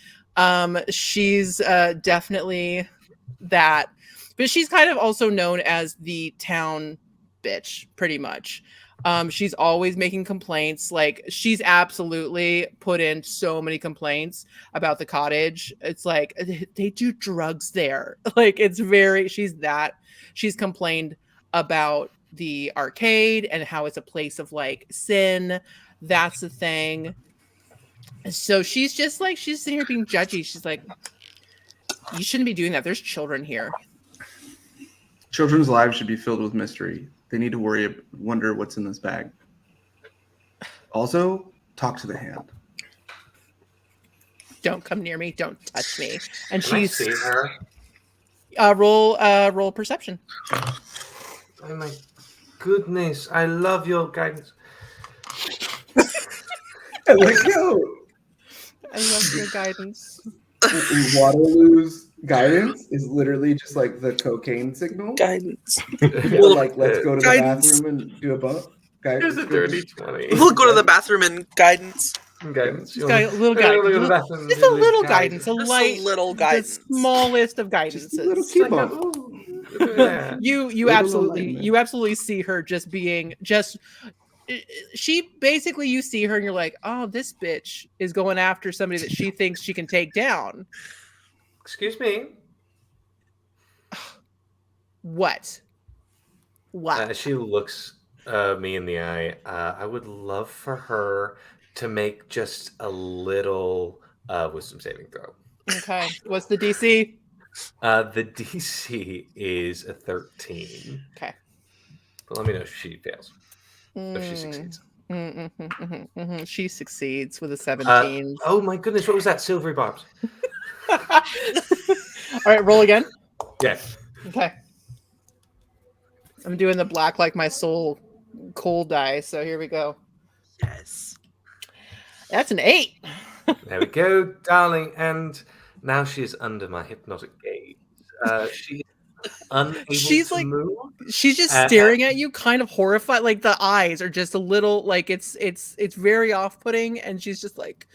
She's definitely that, but she's kind of also known as the town bitch, pretty much. She's always making complaints. Like, she's absolutely put in so many complaints about the cottage. It's like, they do drugs there. Like, she's complained about the arcade and how it's a place of like sin. That's the thing. So she's sitting here being judgy. She's like, you shouldn't be doing that. There's children here. Children's lives should be filled with mystery. They need to wonder what's in this bag. Also, talk to the hand. Don't come near me. Don't touch me. And Can I she's see her? roll perception. Oh my goodness! I love your guidance. I like how I love your guidance. Waterloo's guidance is literally just like the cocaine signal. Guidance. Like, let's go to the Guidance. bathroom and do a bump. Here's a dirty 20. We'll go to the bathroom and guidance. Guidance. Just a little guidance. Just a little guidance. A light, little guidance. the smallest of guidances. Just a little key bump. Yeah. You absolutely see her she basically, you see her and you're like, oh, this bitch is going after somebody that she thinks she can take down. Excuse me. What? She looks me in the eye. I would love for her to make just a little wisdom saving throw. Okay. What's the DC? The DC is a 13. Okay. But let me know if she fails. If she succeeds. She succeeds with a 17. Oh my goodness, what was that? Silvery barbs. All right, roll again. Yeah. Okay. I'm doing the black like my soul cold die, so here we go. Yes. That's an 8. There we go, darling. And now she is under my hypnotic gaze. She unable to move. She's just staring at you, kind of horrified. Like, the eyes are just a little, like, it's very off-putting, and she's just like,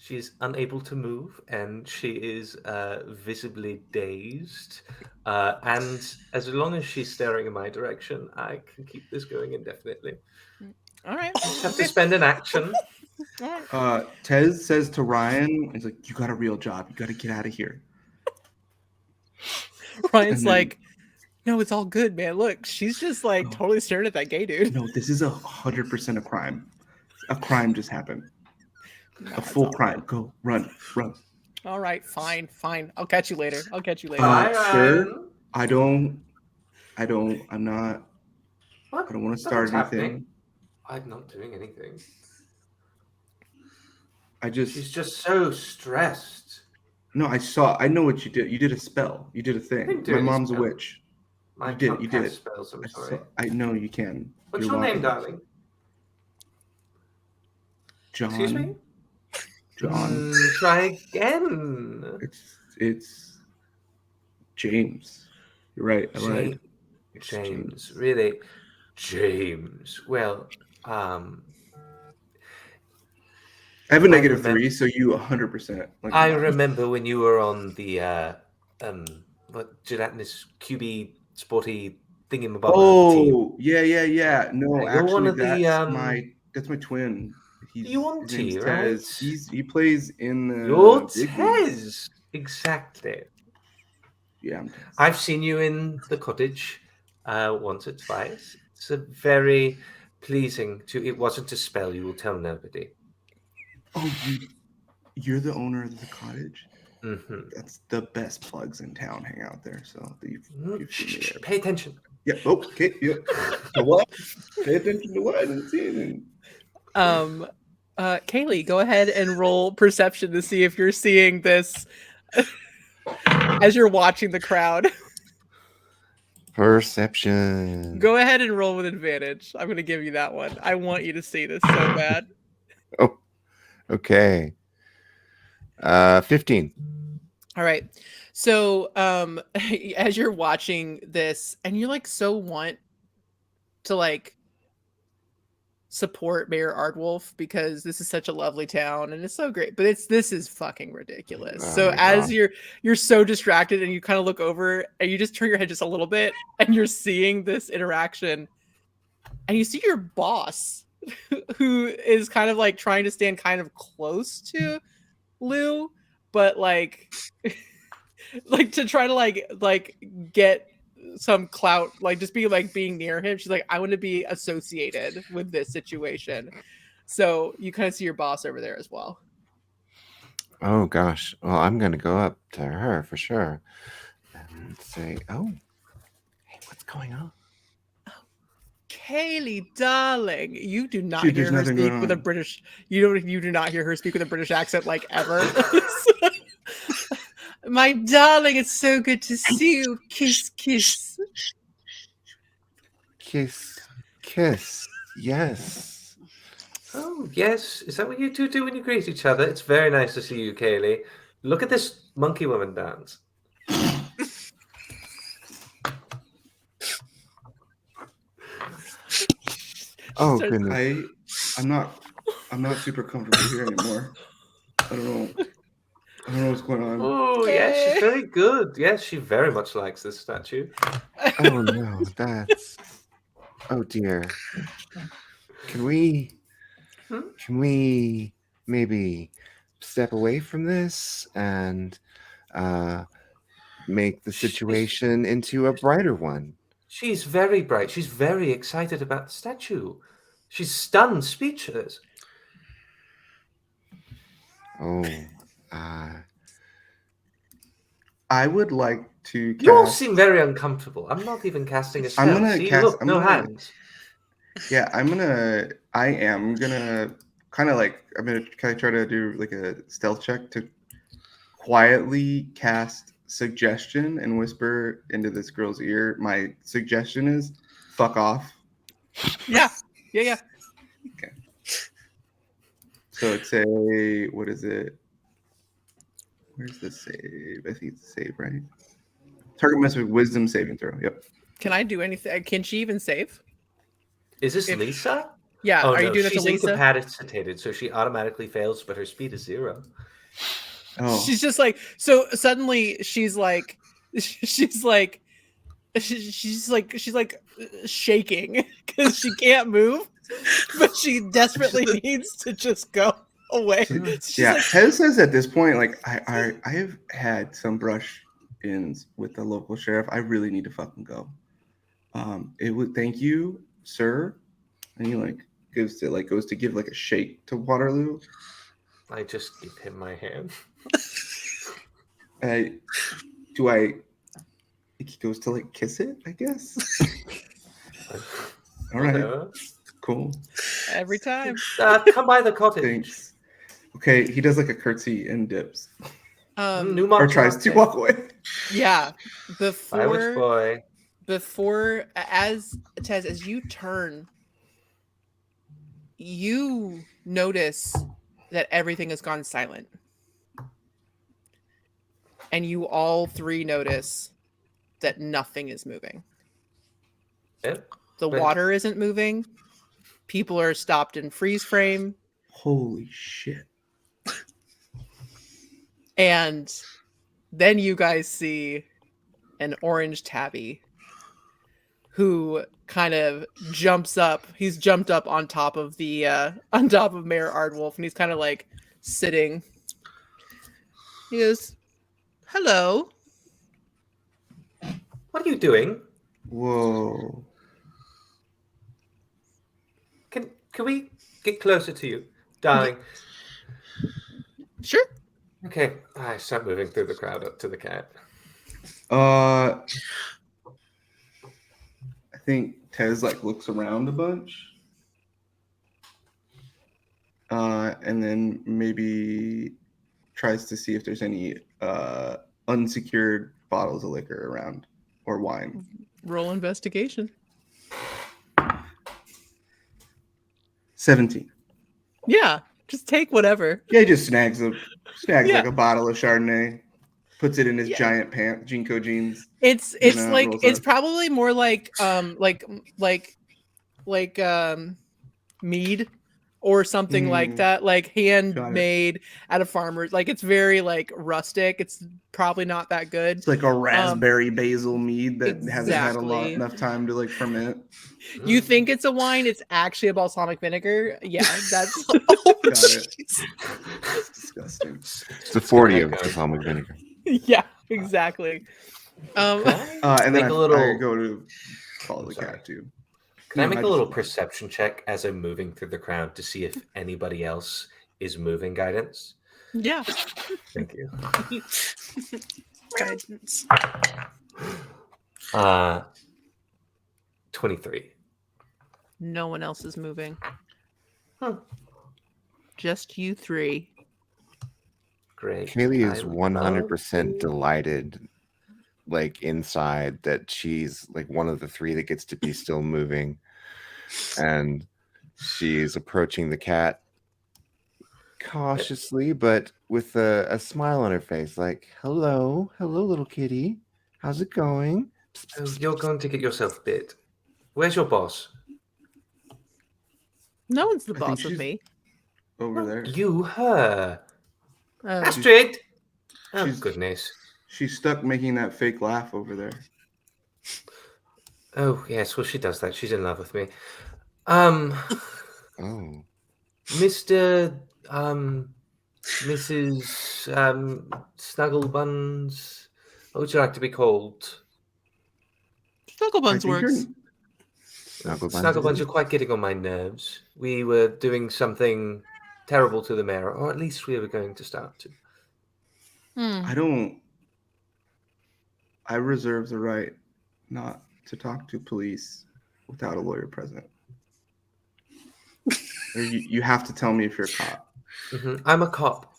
She's unable to move, and she is visibly dazed. And as long as she's staring in my direction, I can keep this going indefinitely. All right. Just have to spend an action. All right. Tez says to Ryan, he's like, "You got a real job. You got to get out of here." Ryan's And then- like, no, it's all good, man. Look, she's just like Oh. totally staring at that gay dude. No, this is 100% a crime. A crime just happened. No, A it's full all crime. Go, run. All right, fine. I'll catch you later. Bye, Sir, Ryan. I'm not, What? I don't want to start Nothing's anything. happening. I'm not doing anything. She's just so stressed. No, I know what you did. You did a spell. You did a thing. didn't do My any mom's spell. a witch. I You did, can't you cast did. spells, I'm sorry. I know you can. What's You're your name, welcome. darling? John. Excuse me? John. Try again. It's James. You're right. I lied. James. Really? James. Well, I have a I negative remember- 3, so you 100%. Like I mom. remember when you were on the gelatinous QB sporty thingamabobber team. Oh, yeah. No, Yeah, you're one actually, of the, that's my twin. You want his name's T, Tez. right? He plays in the You're big leagues. Tez. Exactly. Yeah, I'm Tez. I've seen you in the cottage once or twice. It's a very pleasing to. It wasn't a spell. You will tell nobody. Oh, you're the owner of the cottage? Mm-hmm. That's the best plugs in town hang out there. So you've seen me there. Pay attention. Yeah. Oh, okay. Yeah. What? Pay attention to what? I didn't see anything. Kaylee, go ahead and roll perception to see if you're seeing this as you're watching the crowd. Perception. Go ahead and roll with advantage. I'm going to give you that one. I want you to see this so bad. Oh, okay. 15. All right. So, as you're watching this and you like so want to like support Mayor Ardwolf because this is such a lovely town and it's so great, but this is fucking ridiculous. Oh So my as God. you're so distracted and you kind of look over and you just turn your head just a little bit and you're seeing this interaction and you see your boss who is kind of like trying to stand kind of close to Lou, but like like to try to like get some clout, like just be like being near him. She's like, I want to be associated with this situation. So you kind of see your boss over there as well. Oh gosh. Well, I'm gonna go up to her for sure and say, "Oh, hey, what's going on?" Kaylee, darling, you do not Dude, hear there's her nothing speak going with a on. British. You do not hear her speak with a British accent like ever. My darling, it's so good to see you. Kiss, kiss. Kiss. Yes. Oh, yes. Is that what you two do when you greet each other? It's very nice to see you, Kaylee. Look at this monkey woman dance. Oh Starts- goodness. I'm not super comfortable here anymore. I don't know what's going on. Oh, yes, she's very good. Yes, she very much likes this statue. Oh no, that's. Oh dear. Can we maybe step away from this and make the situation into a brighter one? She's very bright. She's very excited about the statue. She's stunned, speechless. Oh, I would like to cast. You all seem very uncomfortable. I'm not even casting a spell. I'm gonna See, cast- look, I'm no gonna- hands. Yeah, I am gonna kind of try to do like a stealth check to quietly cast suggestion and whisper into this girl's ear. My suggestion is fuck off. Yeah. So it's a, what is it? Where's the save? I think it's the save, right? Target must with wisdom saving throw. Yep. Can I do anything? Can she even save? Is this If- Lisa? Yeah, Oh are you no, doing that to she's Lisa? incapacitated, so she automatically fails, but her speed is 0. Oh, She's just like, so suddenly she's like she's like she's like shaking because she can't move, but she desperately needs to just go away. Mm. She's yeah. like, Ted says at this point, like, I have had some brush-ins with the local sheriff. I really need to fucking go. It would thank you, sir. And he like goes to give like a shake to Waterloo. I just give him my hand. He goes to like kiss it, I guess. All Whatever. right, cool. every time. Come by the cottage. Thanks. Okay, he does like a curtsy and dips, New or Mark tries to walk away. Yeah, By which boy? before as Tez, as you turn, you notice that everything has gone silent, and you all three notice that nothing is moving. Yeah. The But- water isn't moving. People are stopped in freeze frame, Holy shit! and then you guys see an orange tabby who kind of jumps up. He's jumped up on top of the on top of Mayor Ardwolf, and he's kind of like sitting. He goes, "Hello." What are you doing? Whoa! Can we get closer to you, darling? Sure. Okay, I start moving through the crowd up to the cat. I think Tez like looks around a bunch, and then maybe tries to see if there's any unsecured bottles of liquor around or wine. Roll investigation. 17. Yeah, just take whatever. Yeah, he just snags Yeah. like a bottle of Chardonnay, puts it in his Yeah. giant Jinko jeans. It's know, like rolls it's up. probably more like mead or something like that, like handmade at a farmer's. Like it's very like rustic. It's probably not that good. It's like a raspberry basil mead that hasn't had exactly. enough time to like ferment. You think it's a wine, it's actually a balsamic vinegar. Yeah, that's Oh, Got it. jeez. It's disgusting. It's the 40 of balsamic vinegar. yeah, exactly. Can I And then make I a little? go to follow the Sorry. cat too. Can I No, make a just- little perception check as I'm moving through the crowd to see if anybody else is moving? Guidance. Yeah. Thank you. Guidance. 23. No one else is moving. Huh. Just you three. Great. Kaylee is I would 100% love delighted, like inside, that she's like one of the three that gets to be still moving. And she's approaching the cat cautiously, but with a smile on her face, like, hello, little kitty. How's it going? to- Oh, you're going to get yourself bit. Where's your boss? No one's the I think boss of she's- me. over there. You, her. Oh. Astrid! Oh, She's- goodness. She's stuck making that fake laugh over there. Oh, yes, well, she does that. She's in love with me. Oh, Mr. Mrs. Snugglebuns. What would you like to be called? Snugglebuns I think works. Snugglebuns, you're quite getting on my nerves. We were doing something terrible to the mayor, or at least we were going to start to. I reserve the right not to talk to police without a lawyer present. Or you have to tell me if you're a cop. I'm a cop.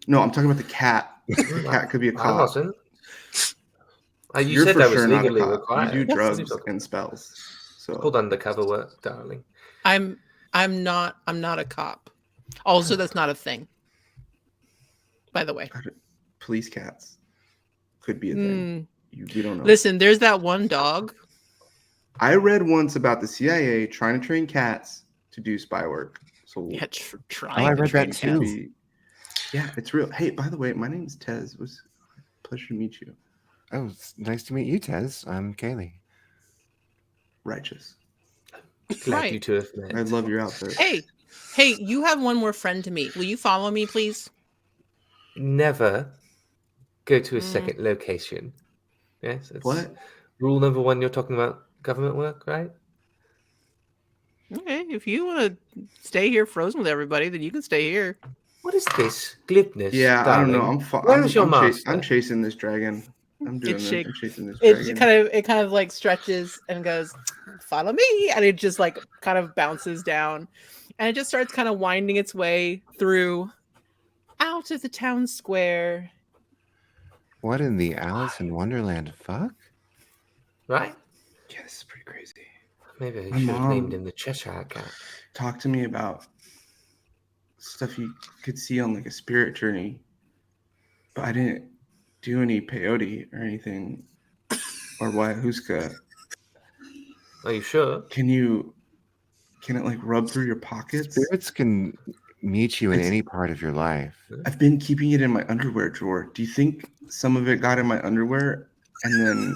No, I'm talking about the cat. The cat could be a I cop. wasn't. You You're said for I was sure not a legally cop. required. You do drugs Yes. and spells. So Called undercover work, darling. I'm not a cop. Also, that's not a thing. By the way. police cats could be a thing. We don't know. Listen, there's that one dog. I read once about the CIA trying to train cats to do spy work. So Yeah, Oh, trying I to read train that too. cats. yeah, it's real. Hey, by the way, my name is Tez. It was a pleasure to meet you. Oh, it's nice to meet you, Tez. I'm Kaylee. Righteous. Glad Right. you two have met. I love your outfit. Hey, you have one more friend to meet. Will you follow me, please? Never go to a Mm. second location. Yes, that's What? rule number 1. You're talking about government work, right? Okay, if you want to stay here frozen with everybody, then you can stay here. What is this glibness? Yeah, I don't know. darling? I'm Where is your I'm master? chasing this dragon. I'm doing It this. shakes. I'm chasing this It dragon. kind of like stretches and goes, "Follow me," and it just like kind of bounces down, and it just starts kind of winding its way through out of the town square. What in the Alice in Wonderland fuck? Right? Yeah, this is pretty crazy. Maybe I My should have named mom- him the Cheshire Cat. Talk to me about stuff you could see on like a spirit journey, but I didn't do any peyote or anything or Wayahuska. Are you sure? Can it like rub through your pockets? Spirits can meet you in It's- any part of your life. I've been keeping it in my underwear drawer. Do you think some of it got in my underwear and then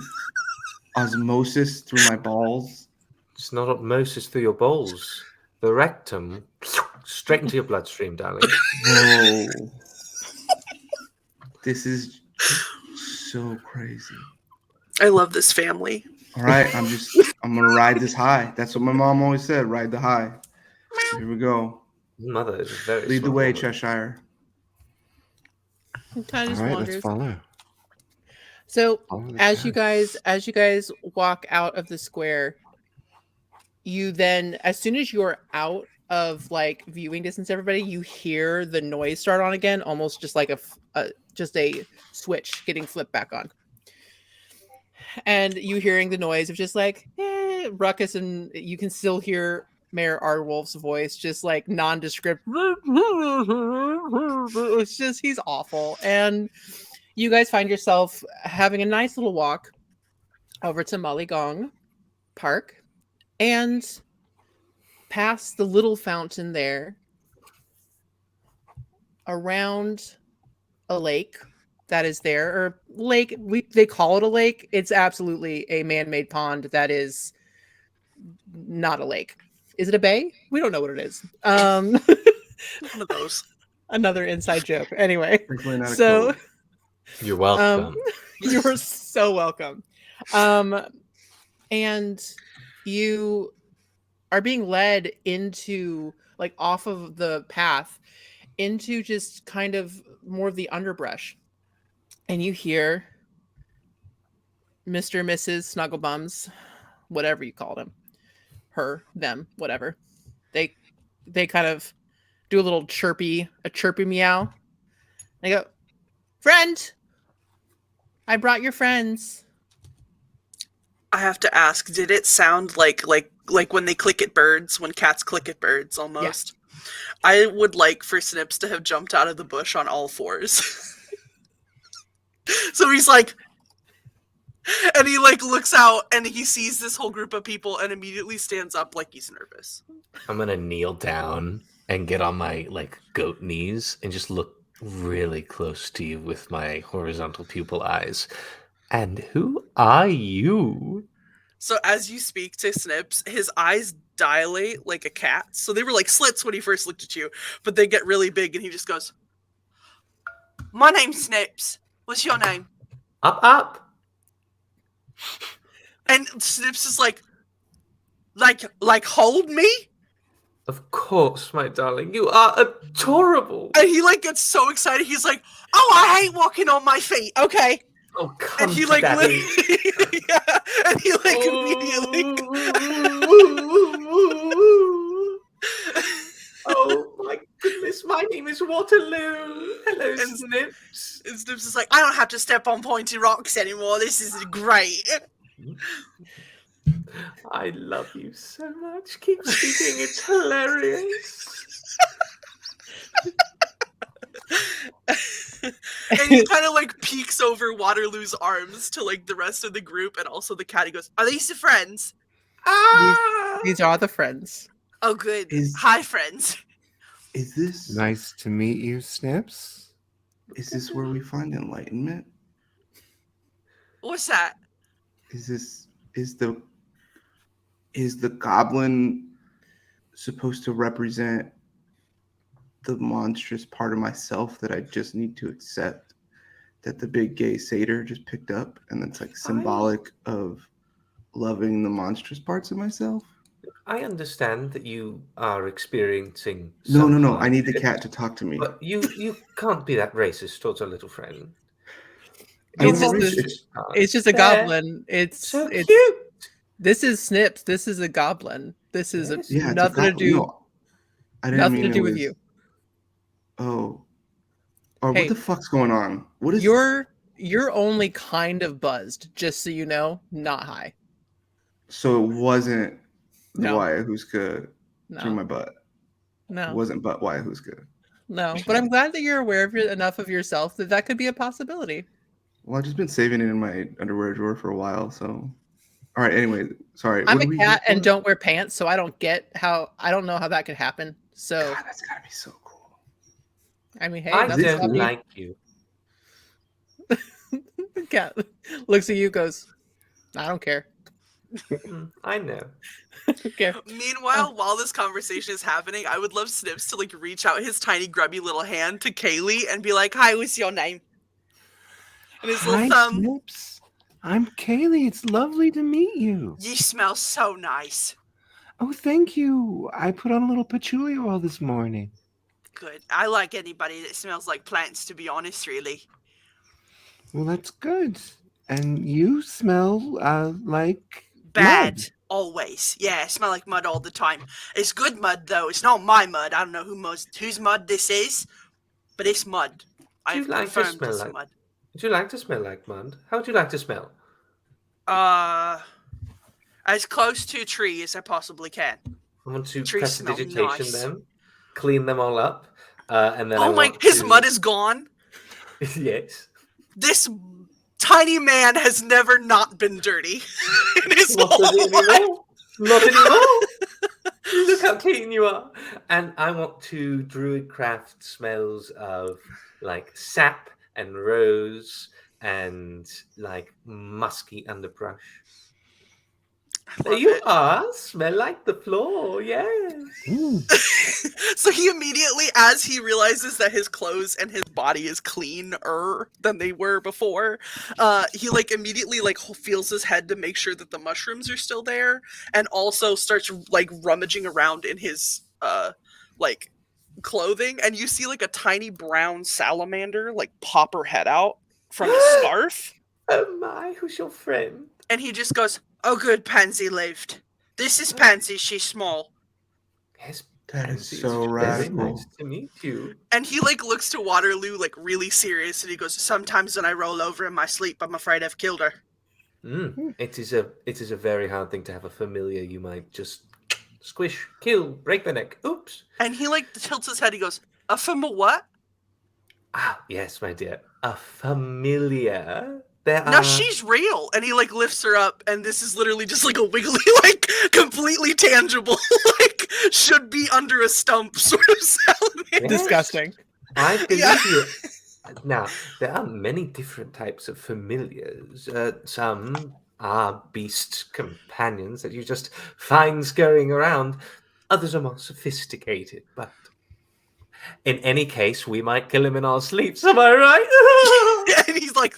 osmosis through my balls? It's not osmosis through your balls. The rectum, straight into your bloodstream, darling. Whoa. This is so crazy. I love this family. All right, I'm gonna ride this high. That's what my mom always said, ride the high. Here we go. Mother is a very Lead the smart way, woman. Cheshire. It kind All of just right, wanders. let's follow. So Follow the as you path. guys walk out of the square, you then, as soon as you're out of like viewing distance, everybody, you hear the noise start on again, almost just like just a switch getting flipped back on, and you hearing the noise of just like ruckus, and you can still hear Mayor Ardwolf's voice, just like nondescript. It's just, he's awful, and you guys find yourself having a nice little walk over to Mulligong Park and past the little fountain there, around a lake that is there, or lake, they call it a lake. It's absolutely a man-made pond that is not a lake. Is it a bay? We don't know what it is. One of those. Another inside joke. Anyway, Definitely not a so code. You're welcome. you're so welcome. And you are being led into, like, off of the path into just kind of more of the underbrush. And you hear Mr. and Mrs. Snugglebums, whatever you call them, her, them, whatever. They kind of do a chirpy meow. They go, "Friend, I brought your friends." I have to ask, did it sound like when they click at birds, when cats click at birds almost? Yeah. I would like for Snips to have jumped out of the bush on all fours. So he's like, and he like looks out and he sees this whole group of people and immediately stands up like he's nervous. I'm gonna kneel down and get on my like goat knees and just look really close to you with my horizontal pupil eyes. And who are you? So as you speak to Snips, his eyes dilate like a cat's. So they were like slits when he first looked at you, but they get really big and he just goes, "My name's Snips. What's your name?" Up. And Snips is like hold me? Of course, my darling. You are adorable. And he like gets so excited. He's like, "Oh, I hate walking on my feet." Okay. Oh, come And he to like daddy. yeah. And he like immediately Oh my goodness, my name is Waterloo. Hello, And- Snips. And Snips is like, "I don't have to step on pointy rocks anymore. This is great." I love you so much. Keep speaking, it's hilarious. And he kind of like peeks over Waterloo's arms to like the rest of the group and also the cat. He goes, "Are these your friends?" Ah! These are the friends. Oh, good. Is- Hi, friends. Is this Nice to meet you, Snips. where we find enlightenment? What's that? Is the goblin supposed to represent the monstrous part of myself that I just need to accept, that the big gay satyr just picked up, and that's like symbolic of loving the monstrous parts of myself? I understand that you are experiencing No. something I like need the this, cat to talk to me. but you can't be that racist towards our little friend. It's I'm just racist. It's just a There. goblin. It's So it's cute. This is Snips. This is a goblin. This is Yes. Yeah, it's a nothing to goblin. do. No, I didn't Nothing mean to it do with was. you. Oh, or Hey, what the fuck's going on? What is? You're only kind of buzzed, just so you know, not high. So it wasn't the No. Ayahuasca through my No, butt. It no, wasn't butt Ayahuasca. no. But I'm glad that you're aware of enough of yourself that could be a possibility. Well, I've just been saving it in my underwear drawer for a while. So, all right. Anyway, sorry. I'm what a are we cat here and for? don't wear pants, so I don't know how that could happen. So God, that's gotta be so cool. I mean, hey, I doesn't don't stop me. like you. The cat looks at you, goes, I don't care. I know. I don't care. Meanwhile, while this conversation is happening, I would love Snips to like reach out his tiny grubby little hand to Kaylee and be like, "Hi, what's your name?" And his Hi, little thumb. Snips. I'm Kaylee. It's lovely to meet you. You smell so nice. Oh, thank you. I put on a little patchouli oil this morning. Good. I like anybody that smells like plants, to be honest, really. Well, that's good. And you smell like Bad. mud. Always. Yeah, I smell like mud all the time. It's good mud, though. It's not my mud. I don't know whose mud this is, but it's mud. Do you I've like to confirmed smell it's like? mud. Do you like to smell like mud? How would you like to smell? As close to a tree as I possibly can. I want to Trees smell prestidigitation nice. them, clean them all up, and then Oh my, his mud is gone? yes. This tiny man has never not been dirty in his Not whole life. anymore. Not anymore. Look how clean you are. And I want to druidcraft smells of like sap and rose and like musky underbrush. There Love you it. are. Smell like the floor. Yes. So he immediately, as he realizes that his clothes and his body is cleaner than they were before, he like immediately like feels his head to make sure that the mushrooms are still there, and also starts like rummaging around in his like clothing, and you see like a tiny brown salamander like pop her head out from his scarf, Oh my, who's your friend? and he just goes, "Oh, good, Pansy lived. This is Pansy. She's small." Yes, That is Pansy, so it's very radical. nice to meet you. And he like looks to Waterloo like really serious, and he goes, "Sometimes when I roll over in my sleep, I'm afraid I've killed her." It is a very hard thing to have a familiar you might just squish, kill, break the neck. Oops. And he like tilts his head. He goes, "A what?" Ah, yes, my dear. A familiar. There No, are she's real. And he like lifts her up, and this is literally just like a wiggly, like completely tangible, like should be under a stump sort of salamander. Yes. Disgusting. I believe Yeah. you. Now, there are many different types of familiars. Some are beast companions that you just find scurrying around. Others are more sophisticated, but in any case, we might kill him in our sleeps. Am I right? And he's like,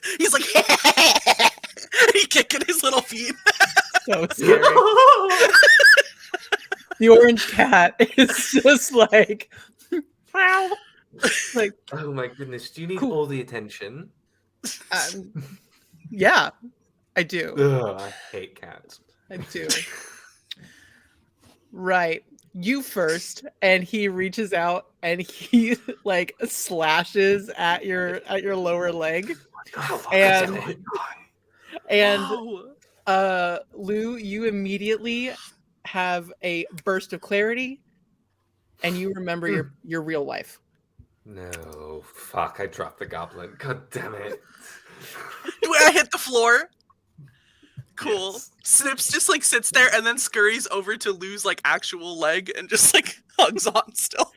he kicking his little feet. So scary. The orange cat is just like, wow. Like, Oh my goodness! Do you need Cool. all the attention? yeah, I do. Ugh, I hate cats. I do. Right. You first, and he reaches out and he like slashes at your lower leg. And Whoa. Lou, you immediately have a burst of clarity and you remember your real life. No, fuck! I dropped the goblin. God damn it! Do I hit the floor? Cool. Yes. Snips just like sits there and then scurries over to Lou's like actual leg and just like hugs on still.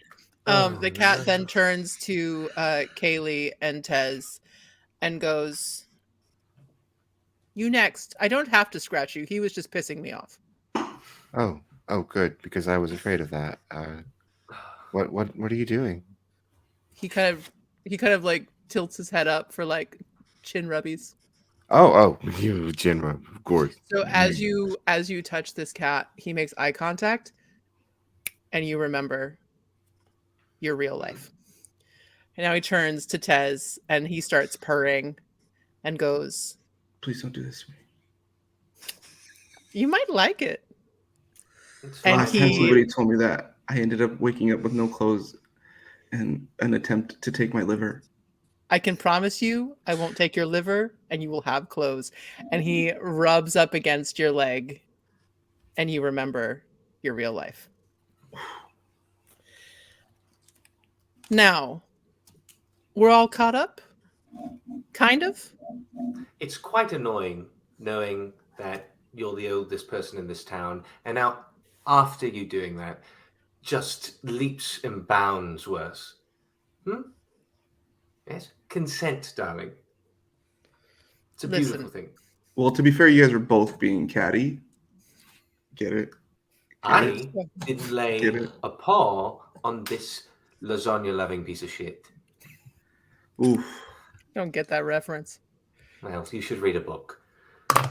The cat no. then turns to Kaylee and Tez and goes, "You next. I don't have to scratch you. He was just pissing me off." Oh, good, because I was afraid of that. What are you doing? He kind of like tilts his head up for like chin rubbies. Oh, you, Jinra, of course. So as you touch this cat, he makes eye contact, and you remember your real life. And now he turns to Tez and he starts purring and goes, Please don't do this to me. "You might like it." It's And Last fine. time he- somebody told me that, I ended up waking up with no clothes and an attempt to take my liver. "I can promise you I won't take your liver and you will have clothes." And he rubs up against your leg and you remember your real life. Now, we're all caught up? Kind of? It's quite annoying knowing that you're the oldest person in this town, and now after you doing that, just leaps and bounds worse. Yes, consent, darling. It's a beautiful Listen. thing. Well, to be fair, you guys were both being catty. Get it? I didn't lay Get it? a paw on this lasagna-loving piece of shit. Oof. Don't get that reference. Well, you should read a book.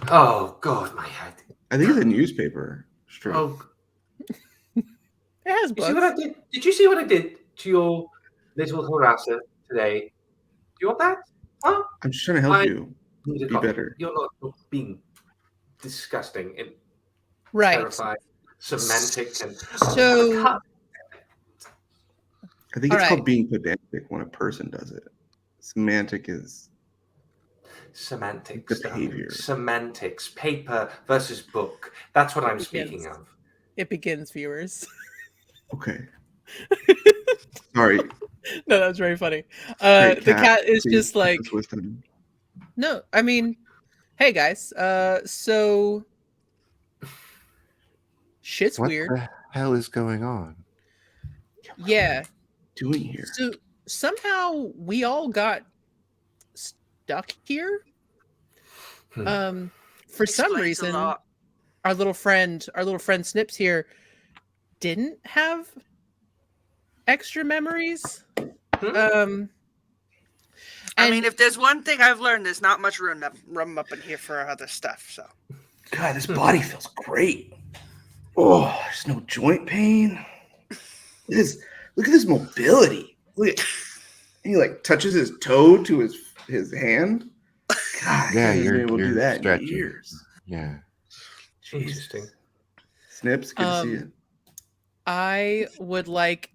Oh God, my head. I think it's a newspaper strip. Oh, It has you see what I books. did? Did you see what I did to your little harasser today? Do you want that? Huh? I'm just trying to help I- you Need a be coffee. better. You're not being disgusting and Right. terrifying, semantic, and So- Cut. I think All it's right. called being pedantic when a person does it. Semantic is Semantics. The darling. behavior. Semantics. Paper versus book. That's what I'm speaking Begins. of. It begins, viewers. okay. Sorry. No, that was very funny. Great The cat is Please just give like, us wisdom. no, I mean, hey guys, so shit's What weird. the hell is going on? Yeah. Doing here. So somehow we all got stuck here. For some Explains a reason, lot. our little friend Snips here didn't have extra memories. I mean, if there's one thing I've learned, there's not much room up in here for other stuff. So God, this body feels great. Oh, there's no joint pain. Look at this mobility. Look at, and he like touches his toe to his hand. God, Yeah, I haven't you're been able to do that stretching. in years. Yeah. Interesting. Snips, good to see you. I would like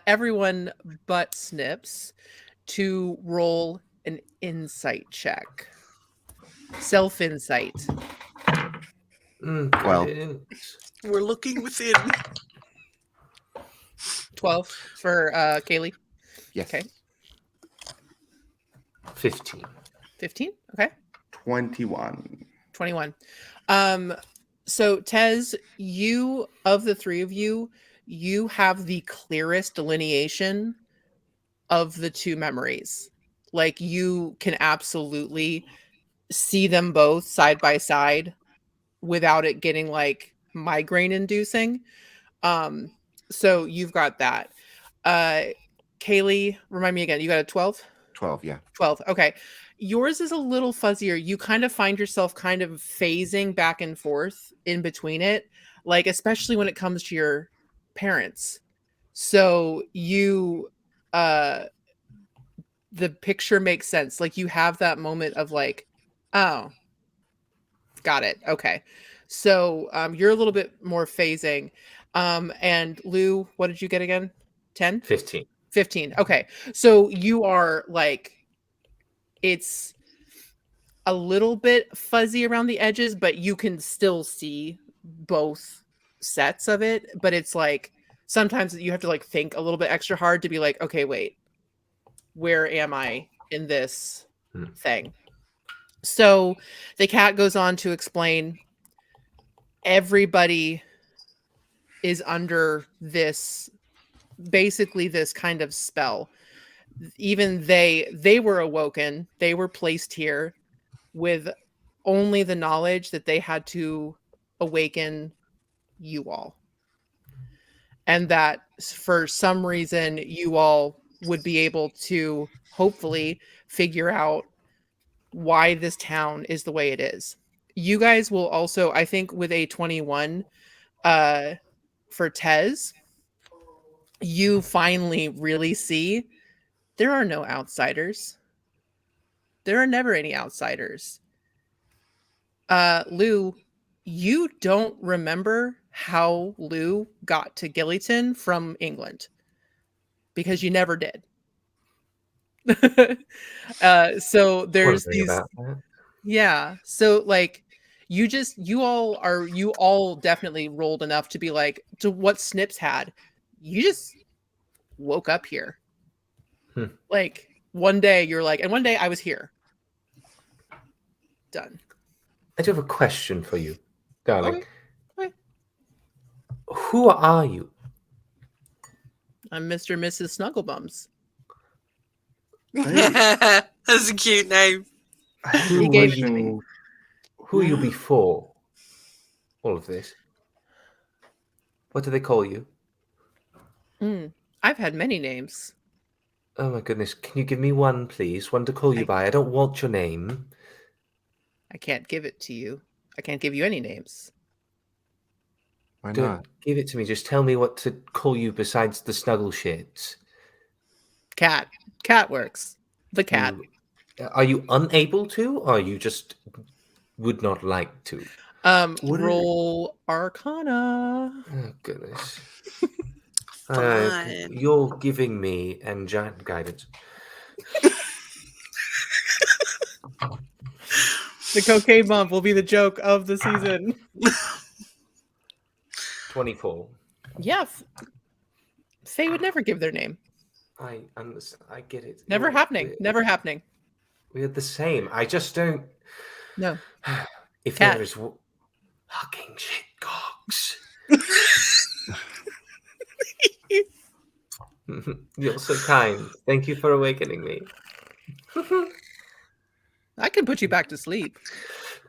everyone but Snips to roll an insight check. Self-insight. Well. we're looking within. 12 for Kaylee. Yes. Okay. 15. 15. Okay. 21. 21. So Tez, you of the three of you, you have the clearest delineation of the two memories. Like you can absolutely see them both side by side without it getting like migraine inducing. So you've got that. Kaylee, remind me again, you got a 12? 12, yeah. 12. Okay. Yours is a little fuzzier. You kind of find yourself kind of phasing back and forth in between it, like especially when it comes to your parents. So you the picture makes sense. Like you have that moment of like, oh, got it. Okay. So you're a little bit more phasing. And Lou, what did you get again? 10? 15. 15. Okay. So you are like, it's a little bit fuzzy around the edges, but you can still see both sets of it. But it's like sometimes you have to like think a little bit extra hard to be like, okay, wait, where am I in this thing? So the cat goes on to explain everybody is under this, basically this kind of spell. Even they were awoken, they were placed here with only the knowledge that they had to awaken you all. And that for some reason you all would be able to hopefully figure out why this town is the way it is. You guys will also, I think, with a 21 for Tez, you finally really see there are no outsiders. There are never any outsiders. Lou, you don't remember how Lou got to Gillyton from England because you never did. So there's Wondering these, about that. yeah. So like you all definitely rolled enough to be like to what Snips had. You just woke up here. Like one day you're like, and one day I was here. Done. I do have a question for you, darling. Okay. Who are you? I'm Mr. and Mrs. Snugglebums. That's a cute name. I have He a gave it to question. me. Who are you before all of this? What do they call you? I've had many names. Oh my goodness. Can you give me one, please? One to call you by. I don't want your name. I can't give it to you. I can't give you any names. Why Don't not? give it to me. Just tell me what to call you besides the snuggle shits. Cat. Cat works. The cat. Are you unable to, or you just would not like to? What are- Roll Arcana. Oh goodness. Fun. You're giving me giant guidance. The cocaine bump will be the joke of the season. 24. Yeah. Faye would never give their name. I understand. I get it. Never happening. Never happening. We're the same. I just don't. No. If Cat. there is fucking shit cocks. You're so kind. Thank you for awakening me. I can put you back to sleep.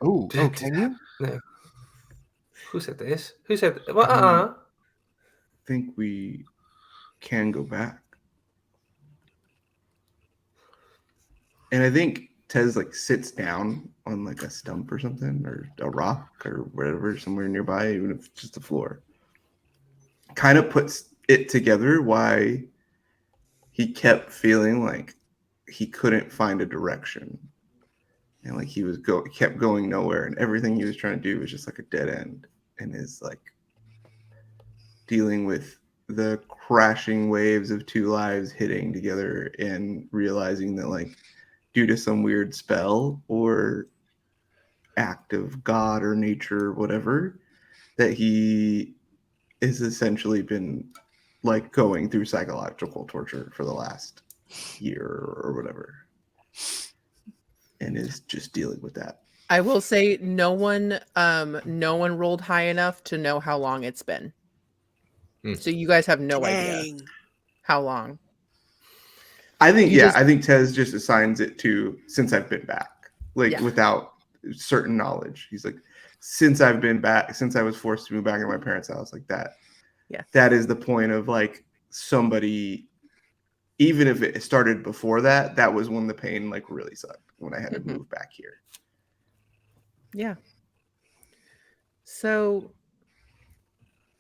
Oh, can you? No. Who said this? Who said well, I think we can go back. And I think Tez like sits down on like a stump or something, or a rock or whatever, somewhere nearby, even if it's just the floor. Kind of puts it together why he kept feeling like he couldn't find a direction. And like he was kept going nowhere, and everything he was trying to do was just like a dead end, and is like dealing with the crashing waves of two lives hitting together and realizing that like due to some weird spell or act of God or nature or whatever, that he has essentially been like going through psychological torture for the last year or whatever, and is just dealing with that. I will say no one rolled high enough to know how long it's been. So you guys have no idea how long. I think I think Tez just assigns it to since I've been back, like without certain knowledge. He's like, since I've been back, since I was forced to move back to my parents' house, like that. Yeah, that is the point of like somebody. Even if it started before that, that was when the pain like really sucked, when I had to move back here. Yeah. So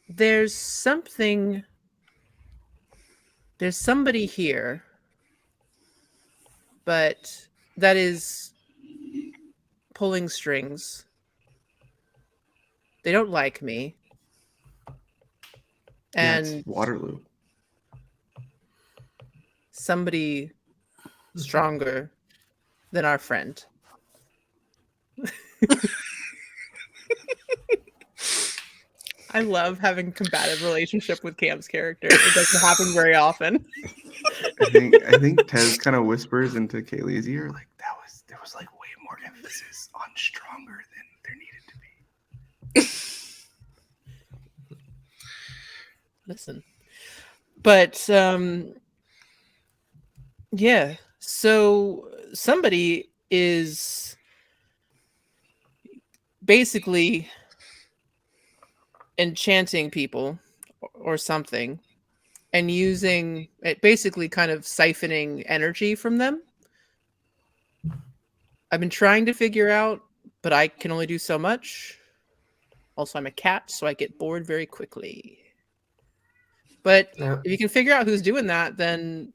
there's somebody here, but that is pulling strings. They don't like me. And it's Waterloo. Somebody stronger than our friend. I love having a combative relationship with Cam's character. It doesn't happen very often. I think Tez kind of whispers into Kaylee's ear, like there was like way more emphasis on stronger than there needed to be. Listen. But yeah. So somebody is basically enchanting people or something and using it, basically kind of siphoning energy from them. I've been trying to figure out, but I can only do so much. Also, I'm a cat, so I get bored very quickly. But Now, if you can figure out who's doing that, then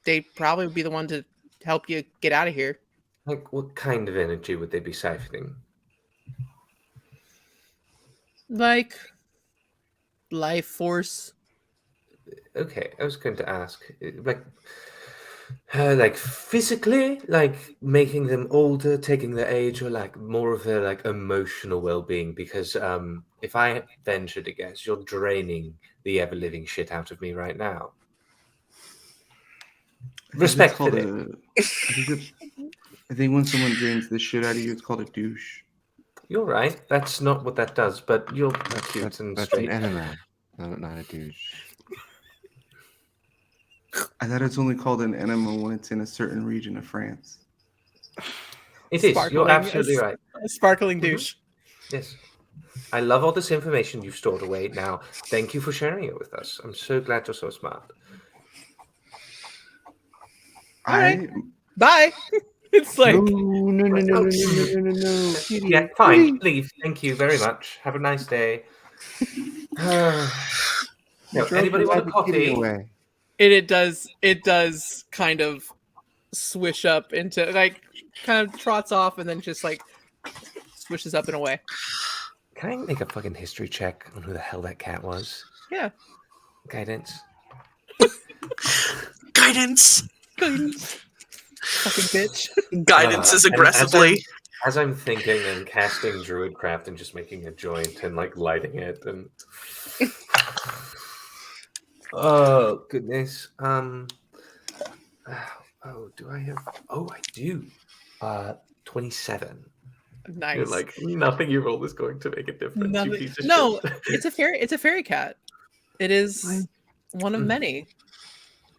they probably would be the one to help you get out of here. like, what kind of energy would they be siphoning? Like life force. Okay, I was going to ask, like physically, like making them older, taking their age, or like more of their like emotional well-being. Because if I venture to guess, you're draining the ever-living shit out of me right now. Respectfully. I think when someone drains the shit out of you, it's called a douche. You're right. That's not what that does, but you're cute and That's straight. an enema, not a douche. I thought it's only called an enema when it's in a certain region of France. It is. You're Sparkling- absolutely right. A sparkling Mhm. douche. Yes. I love all this information you've stored away. Now, thank you for sharing it with us. I'm so glad you're so smart. All right. Bye. It's like No. Yeah, fine. Leave. Thank you very much. Have a nice day. No, anybody want a coffee? Away. it does kind of swish up into, like, kind of trots off and then just like swishes up and away. Can I make a fucking history check on who the hell that cat was? Yeah. Guidance. Guidance. Fucking bitch. Guidance is And aggressively. as I'm thinking and casting Druidcraft and just making a joint and like lighting it and oh goodness. Oh, do I have? Oh, I do. 27. Nice. You're like, nothing you roll is going to make a difference. Nothing- You piece of No, shit. it's a fairy cat. It is one of many.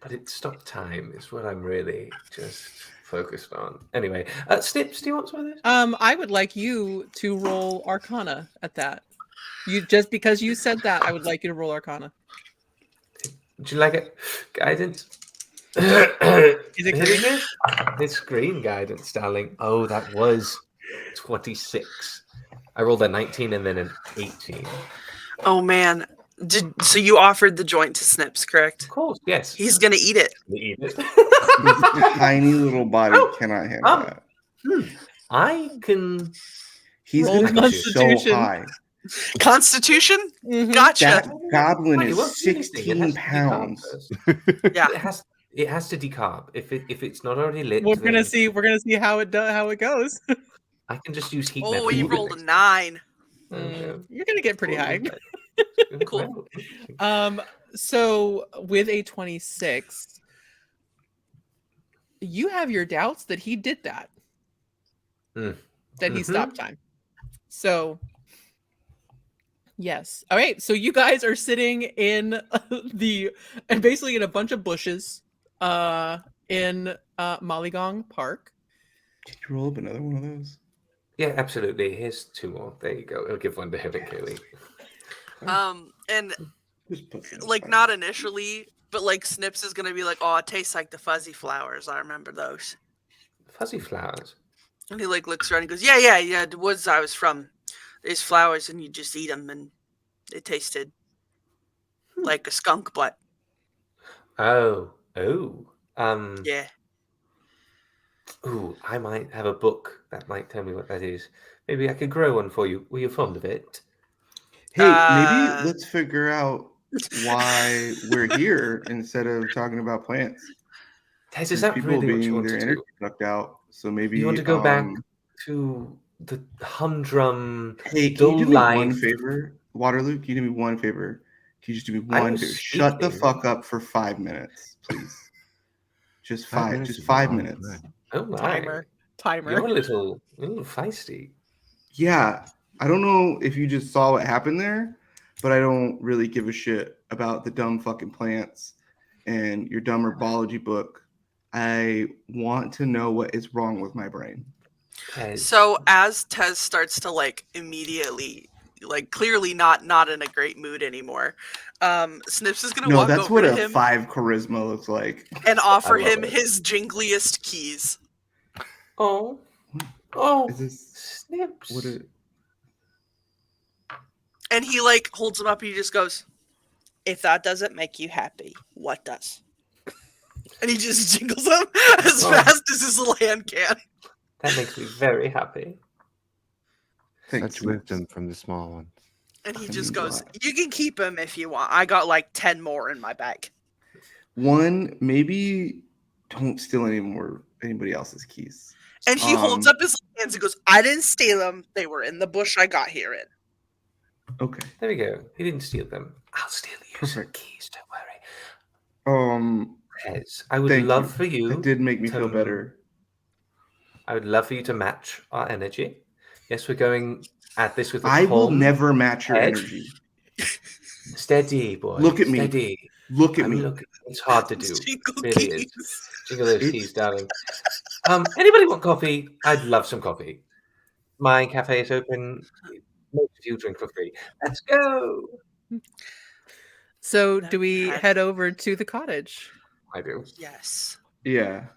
But it stopped time is what I'm really just focused on. Anyway, Snips, do you want some of this? I would like you to roll Arcana at that. You just because you said that, I would like you to roll Arcana. Would you like it? Guidance. Is it green? It's green guidance, darling. Oh, that was 26. I rolled a 19 and then an 18. Oh man. So you offered the joint to Snips, correct? Of course, yes. He's gonna eat it. Eat it. His tiny little body cannot handle that. I can. He's Roll going to be so Constitution. high. Constitution? Mhm. Gotcha. That goblin Wait, it is won't do anything. It 16 has to decarb pounds. first. Yeah. It has to decarb. If it's not already lit, We're then gonna see how it goes. I can just use heat. Oh, metal. you rolled a 9. You're gonna get pretty high. Cool. So with a 26, you have your doubts that he did that. That he stopped time. So yes. All right. So you guys are sitting in basically in a bunch of bushes in Molygong Park. Did you roll up another one of those? Yeah, absolutely. Here's 2 more. There you go. I'll give one to him and Kaylee. And Just put them like aside. not initially, but like Snips is gonna be like, oh, it tastes like the fuzzy flowers. I remember those. Fuzzy flowers. And he like looks around and goes, yeah, the woods I was from. There's flowers and you just eat them and it tasted like a skunk butt. Oh. Yeah. Ooh, I might have a book that might tell me what that is. Maybe I could grow one for you. Were you fond of it? Hey, maybe let's figure out why we're here instead of talking about plants. Tess, is There's that people really what you being want their to energy do? sucked out. So maybe You want to go back to the humdrum, Hey, can dull you do me one life? favor? Waterloo, can you do me one favor? Can you just do me I one was favor? Shut the speaking. fuck up for 5 minutes, please. Just 5 minutes just is a 5 long minutes. time. Oh my. Timer. timer. You're a little feisty. Yeah, I don't know if you just saw what happened there, but I don't really give a shit about the dumb fucking plants and your dumb herbology book. I want to know what is wrong with my brain. Tez. So as Tez starts to like immediately, like clearly not in a great mood anymore, Snips is gonna No, walk that's over what to a him 5 charisma looks like. and offer I love him it. his jingliest keys. Oh, oh, Is this Snips. what it? And he like holds them up and he just goes, "If that doesn't make you happy, what does?" And he just jingles them as Oh. fast as his little hand can. That makes me very happy. Thanks, Such Snips. wisdom from the small one. And he That just means a goes, lot. "You can keep him if you want. I got like 10 more in my bag." One, maybe don't steal anybody else's keys. And he holds up his hands and goes, "I didn't steal them. They were in the bush I got here in." Okay. There we go. He didn't steal them. I'll steal you some Perfect. keys. Don't worry. Tez, I would Thank love you. for you. That did make me to- feel better. I would love for you to match our energy. Yes, we're going at this with a I will calm never match your head. energy. Steady, boy. Look at me. Steady. Look at I'm me. looking. It's hard to do. Jingle Really keys. is. Jingle those It's- keys, darling. Anybody want coffee? I'd love some coffee. My cafe is open. Most of you drink for free. Let's go. So do we That- head over to the cottage? I do. Yes. Yeah.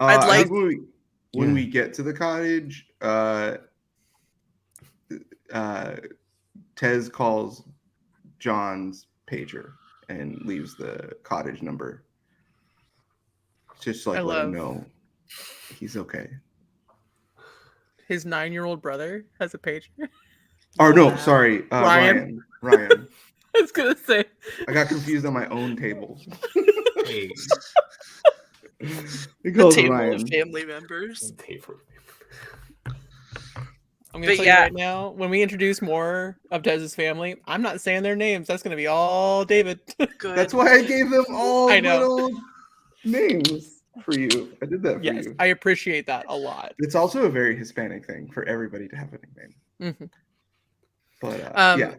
I'd I like- think when Yeah. we get to the cottage, Tez calls John's pager and leaves the cottage number. Just to, like, I let him love- know he's okay. His 9-year-old brother has a pager. Or no, Wow. sorry, Ryan. Ryan. I was gonna say. I got confused on my own table. Hey, He The calls table Ryan. of family members. I'm gonna But tell yeah. you right now, when we introduce more of Tez's family, I'm not saying their names. That's gonna be all David. Good. That's why I gave them all I know. little names for you. I did that for Yes, you. I appreciate that a lot. It's also a very Hispanic thing for everybody to have a nickname. Mhm. But yeah,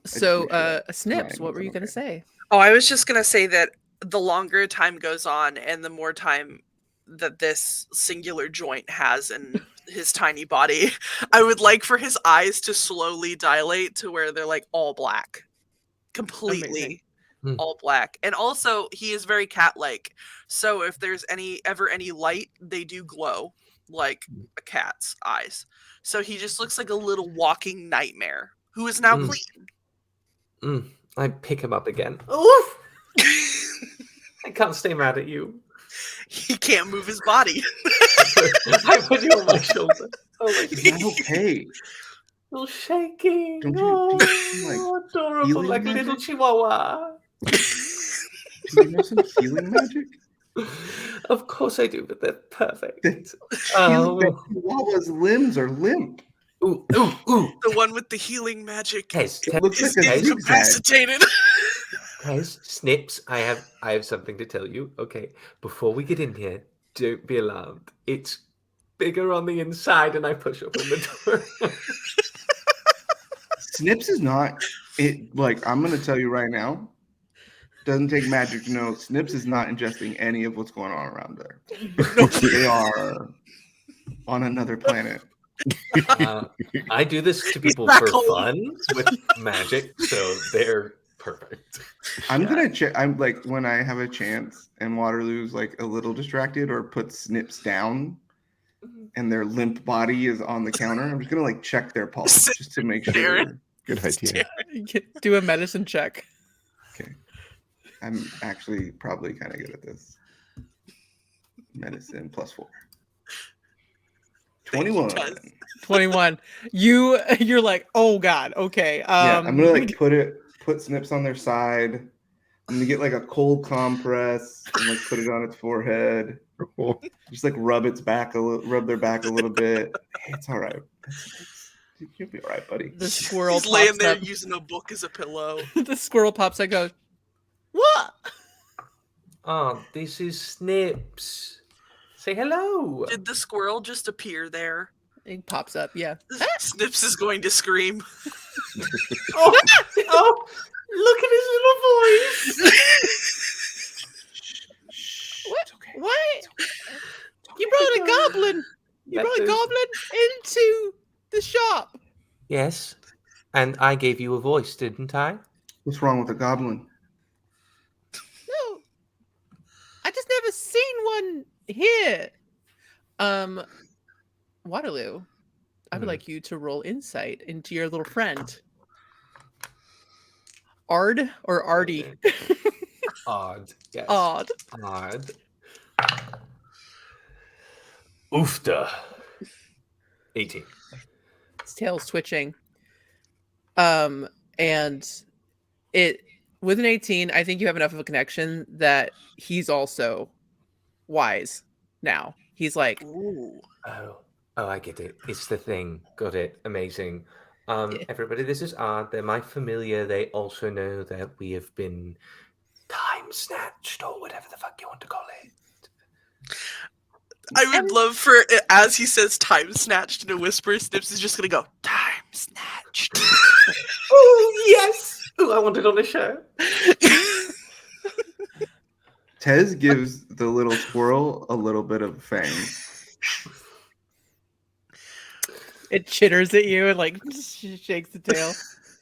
So, make sure that Snips, Ryan what were you wasn't gonna okay. say? Oh, I was just gonna say that the longer time goes on and the more time that this singular joint has in his tiny body, I would like for his eyes to slowly dilate to where they're like all black. Completely Amazing. Hmm. all black. And also he is very cat-like. So if there's ever any light, they do glow like a cat's eyes. So he just looks like a little walking nightmare who is now Mm. clean. I pick him up again. Oof! I can't stay mad at you. He can't move his body. I put you on my shoulder. Oh my Is god. that okay? You're shaking. Don't you- Oh, do you, like, adorable, healing like a little magic? chihuahua. Do you know some healing magic? Of course I do, but they're perfect. That Oh. Chihuahua's limbs are limp. Ooh, ooh, ooh. The one with the healing magic Tez, It looks is like a zigzag. incapacitated. Tez, Snips, I have something to tell you. Okay, before we get in here, don't be alarmed. It's bigger on the inside, and I push open the door. Snips is not it. Like, I'm gonna tell you right now. Doesn't take magic to know Snips is not ingesting any of what's going on around there. They are on another planet. I do this to people back for home. fun with magic, so they're perfect. I'm gonna check. I'm like, when I have a chance and Waterloo's like a little distracted or puts Snips down and their limp body is on the counter, I'm just gonna like check their pulse just to make sure. Staring. Good idea. Do a medicine check. Okay. I'm actually probably kind of good at this. Medicine +4. Thank you, 21. Tez. 21. You're like, oh god, okay. Yeah, I'm gonna like put Snips on their side. I'm gonna get like a cold compress and like put it on its forehead. Just like rub their back a little bit. Hey, it's all right. You'll be all right, buddy. the squirrel He's laying pops there up. using a book as a pillow. The squirrel pops up and goes, what? Oh, this is Snips. Say hello. Did the squirrel just appear there? It pops up. Yeah. Snips is going to scream. Oh, oh, look at his little voice. What? It's okay. What? You brought a goblin. You brought a goblin into the shop. Yes, and I gave you a voice, didn't I? What's wrong with the goblin? No, I just never seen one here. Waterloo, I would like you to roll insight into your little friend. Ard or Ardy? Odd. Yes. Odd. Odd. Oofda. 18. His tail's twitching. And it with an 18, I think you have enough of a connection that he's also wise now. He's like, Ooh. Oh, I get it. It's the thing. Got it. Amazing. Everybody, this is Odd. They're my familiar. They also know that we have been time snatched or whatever the fuck you want to call it. I would love for, as he says time snatched in a whisper, Snips is just going to go, time snatched. Oh, yes. Oh, I want it on the show. Tez gives the little squirrel a little bit of fang. it chitters at you and like shakes the tail.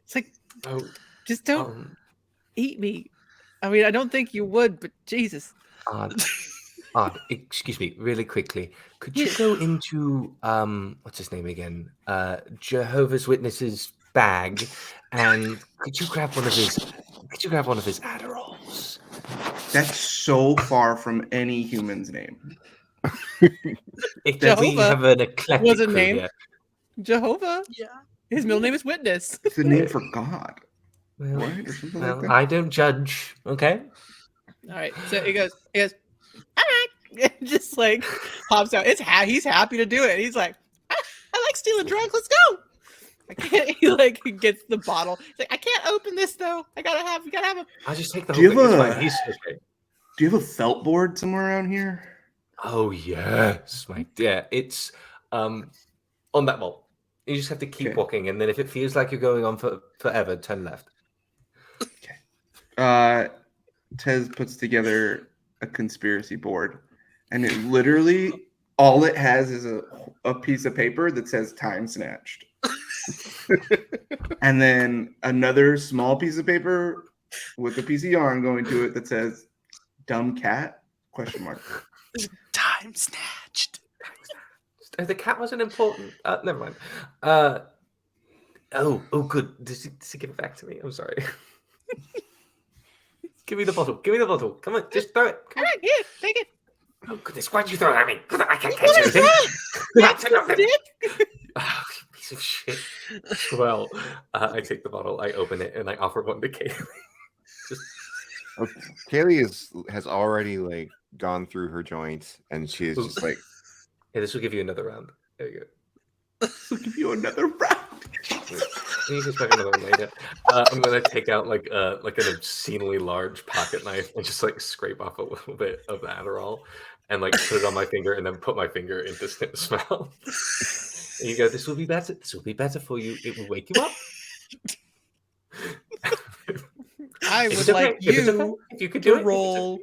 It's like, Oh, just don't eat me. I mean, I don't think you would, but Jesus. Odd, excuse me, really quickly. Could you go into what's his name again? Jehovah's Witnesses bag, and could you grab one of his Adderalls? That's so far from any human's name. We Jehovah have an eclectic was a crew name. here. Jehovah. Yeah. His middle name is Witness. It's the name for God, Well, right? Or something like that. I don't judge. Okay. All right. So he goes, all right. Just like pops out. He's happy to do it. He's like, I like stealing drugs. Let's go. I can't. He like gets the bottle. He's like, I can't open this though. You gotta have a. I'll just take the Do whole you thing. have It's a- fine. He's okay. Do you have a felt board somewhere around here? Oh yes, my dear. It's on that wall. You just have to keep Okay. walking, and then if it feels like you're going on for forever, turn left. Tez puts together a conspiracy board, and it literally all it has is a piece of paper that says time snatched. And then another small piece of paper with a piece of yarn going to it that says dumb cat ? Time snatched. The cat wasn't important. Never mind. Oh, good. Does he give it back to me? I'm sorry. Give me the bottle. Give me the bottle. Come on, just throw it. Come All on. right, here, take it. Oh goodness, why'd you throw it at me? I can't What catch is anything. that? That's That's nothing. dick. Oh, you piece of shit. Well, I take the bottle, I open it, and I offer one to Kaylee. Just Okay. Kaylee has already like gone through her joint, and she is just like, yeah, this will give you another round. There you go. I'll give you another round. You can expect another one later. I'm gonna take out like an obscenely large pocket knife and just like scrape off a little bit of Adderall and like put it on my finger and then put my finger into Snip's mouth. And you go, this will be better. This will be better for you. It will wake you up. I If would it's okay, like if it's okay, you if you could do to it, roll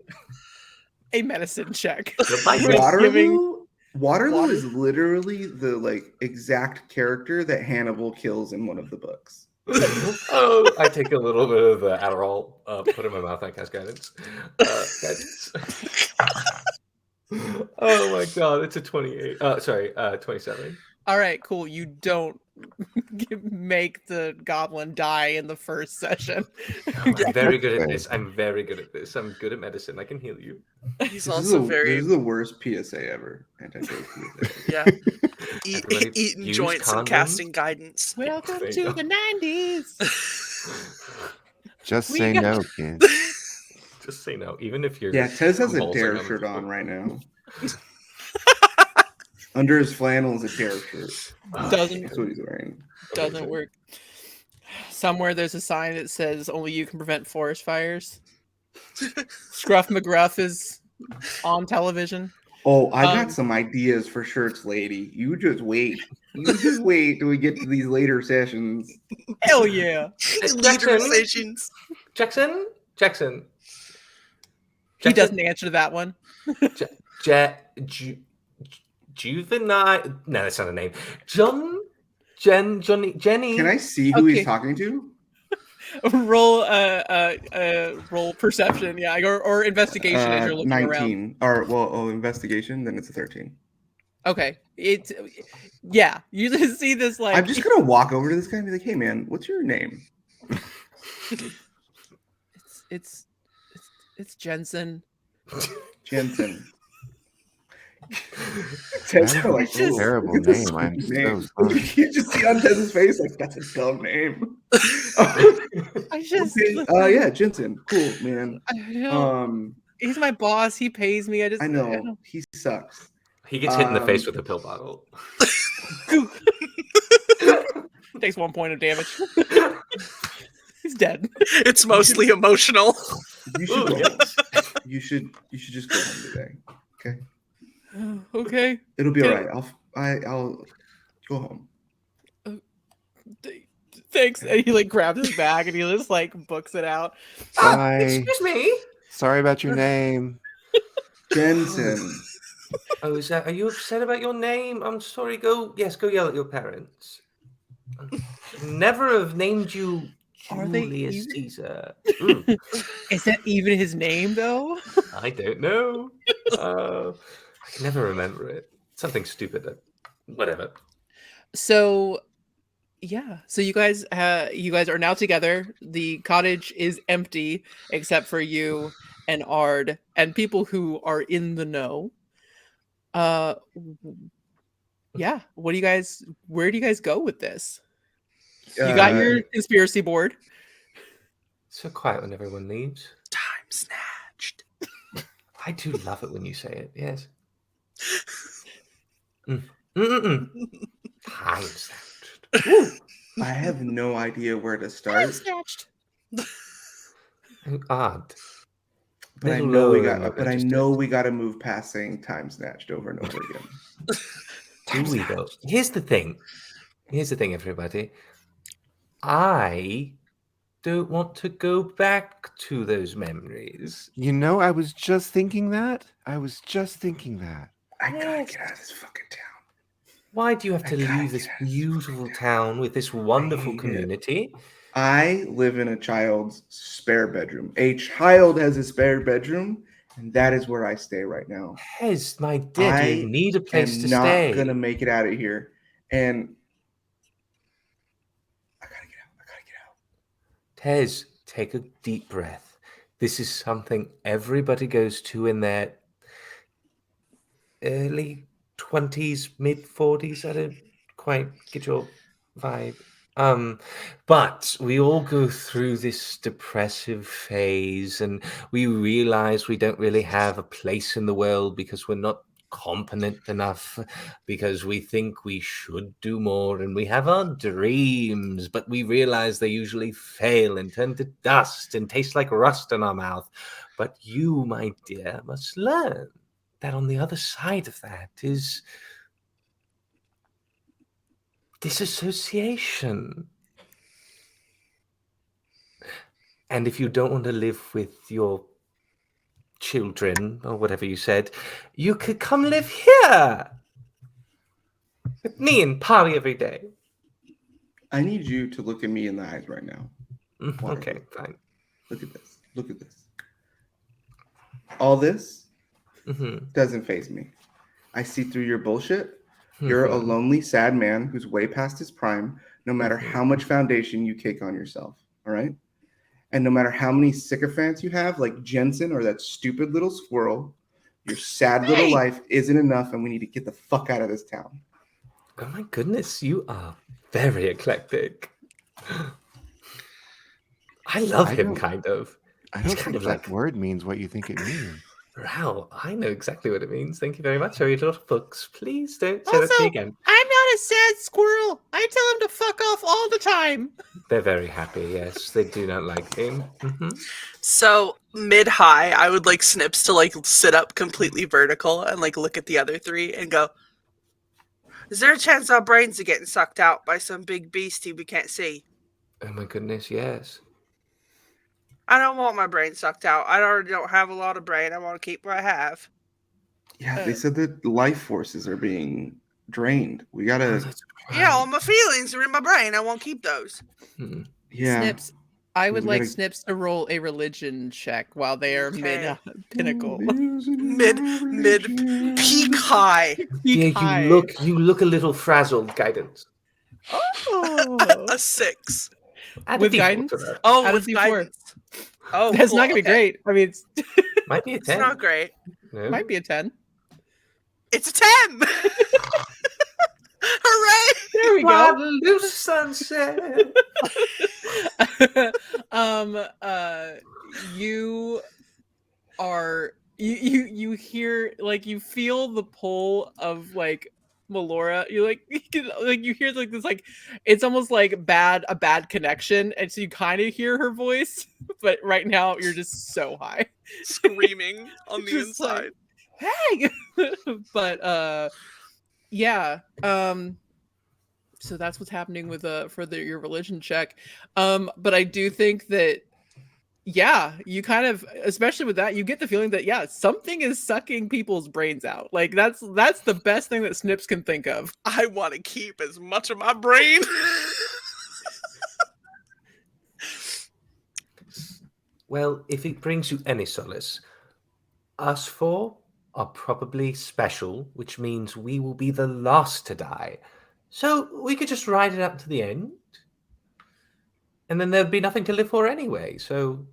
a medicine check. Goodbye. We're giving- Waterloo is literally the like exact character that Hannibal kills in one of the books. Oh, I take a little bit of Adderall, put it in my mouth, I cast guidance. Guidance. Oh my god, it's a 28. 27. All right, cool. You don't make the goblin die in the first session. I'm very good at this. I'm very good at this. I'm good at medicine. I can heal you. He's This also is very, the worst PSA ever. Anti-joke PSA. yeah, Everybody eating use joints and condoms. casting guidance. Welcome There you to go. the 90s. just We say got- no, kid. Just say no, even if you're. Yeah, Tez has a convulsing dare the shirt on floor. right now. Under his flannel is a dare shirt. Doesn't That's what he's wearing. doesn't work. Somewhere there's a sign that says only you can prevent forest fires. Scruff McGruff is on television. Oh, I got Um, some ideas for shirts, lady. You just wait. You just wait till we get to these later sessions. Hell yeah. Leader Jackson? sessions. Jackson? He doesn't answer that one. Juvenile. No, that's not a name. Jenny. Can I see who he's Okay. talking to? Roll roll perception, yeah, or investigation as you're looking around. 19. Or, well, investigation, then it's a 13. Okay. It's yeah, you just see this like I'm just going to walk over to this guy and be like, hey, man, what's your name? it's Jensen. Jensen. That's Ted's a like, just- "Oh, terrible look at this name. I'm name." so sorry. You just see on Ted's face, like, that's a dumb name. I just Okay, yeah, Jensen. Cool, man. I know. He's my boss. He pays me. I know. He sucks. He gets hit in the face with a pill bottle. Takes 1 point of damage. He's dead. It's mostly emotional. You should Ooh, go home. You should just go home today. Okay. Okay. It'll be all Can- right. I'll go home. Thanks. And he like grabs his bag and he just like books it out. Bye. Excuse me. Sorry about your name. Jensen. Oh, is that? Are you upset about your name? I'm sorry. Go yell at your parents. Never have named you Are they Julius even- Caesar. Is that even his name though? I don't know. I can never remember it. Something stupid. Whatever. So yeah, so you guys are now together. The cottage is empty except for you and Ard and people who are in the know. Yeah, where do you guys go with this? You got your conspiracy board. So quiet when everyone leaves. Time snatched. I do love it when you say it. Yes. Time snatched. I have no idea where to start, Snatched. Odd. but I Little know we lower than got. what But I I just know did. we got to move past saying "time snatched" over and over again. Do we though? Here's the thing, everybody. I don't want to go back to those memories. You know, I was just thinking that. I gotta get out of this fucking town. Why do you have I to gotta leave this get out of this beautiful fucking town with this wonderful hate it. community? I live in a child's spare bedroom. A child has a spare bedroom, and that is where I stay right now. Hez, my dear, I you need a place I'm to not stay. gonna make it out of here, and I gotta get out. Tez, take a deep breath. This is something everybody goes to in their early 20s, mid 40s. I don't quite get your vibe. But we all go through this depressive phase and we realize we don't really have a place in the world because we're not competent enough, because we think we should do more, and we have our dreams, but we realize they usually fail and turn to dust and taste like rust in our mouth. But you, my dear, must learn that on the other side of that is disassociation. And if you don't want to live with your children or whatever you said, you could come live here with me and Polly every day. I need you to look at me in the eyes right now. Okay, fine. Look at this. Look at this. All this Mm-hmm. doesn't faze me. I see through your bullshit. You're a lonely, sad man who's way past his prime, no matter how much foundation you cake on yourself. All right? And no matter how many sycophants you have, like Jensen or that stupid little squirrel, your sad little life isn't enough, and we need to get the fuck out of this town. Oh my goodness, you are very eclectic. I love him, kind of. I He's don't kind think of that like- word means what you think it means. Wow, I know exactly what it means. Thank you very much. I read a lot of books. Please don't say that to Also, me again. I'm not a sad squirrel. I tell him to fuck off all the time. They're very happy, yes. They do not like him. So mid-high, I would like Snips to like sit up completely vertical and like look at the other three and go, is there a chance our brains are getting sucked out by some big beastie we can't see? Oh my goodness, yes. I don't want my brain sucked out. I already don't have a lot of brain. I want to keep what I have. Yeah, they said that life forces are being drained. We Oh, gotta. that's Yeah, all right. my feelings are in my brain. I won't keep those. Hmm. Yeah. Snips, I would We like gotta- Snips to roll a religion check while they are mid Okay. pinnacle. Mid peak high. Peak Yeah, high. you look a little frazzled, guidance. Oh. A 6. Add With a D4 guidance? to that. Oh, Add a with D4. guidance. Oh, That's cool. not gonna be Okay. great. I mean, Might be a It's 10. not great. No? might be a 10. It's a 10. Hooray! There we go. Guadalupe sunset. You are you hear, like, you feel the pull of like Melora. You like you hear like this, like, it's almost like a bad connection, and so you kind of hear her voice, but right now you're just so high. Screaming on the Just like, inside. hey. But yeah, so that's what's happening with your religion check. But I do think that, yeah, you kind of, especially with that, you get the feeling that, yeah, something is sucking people's brains out. Like that's the best thing that Snips can think of. I want to keep as much of my brain. Well, if it brings you any solace, us four are probably special, which means we will be the last to die. So we could just ride it up to the end. And then there'd be nothing to live for anyway. So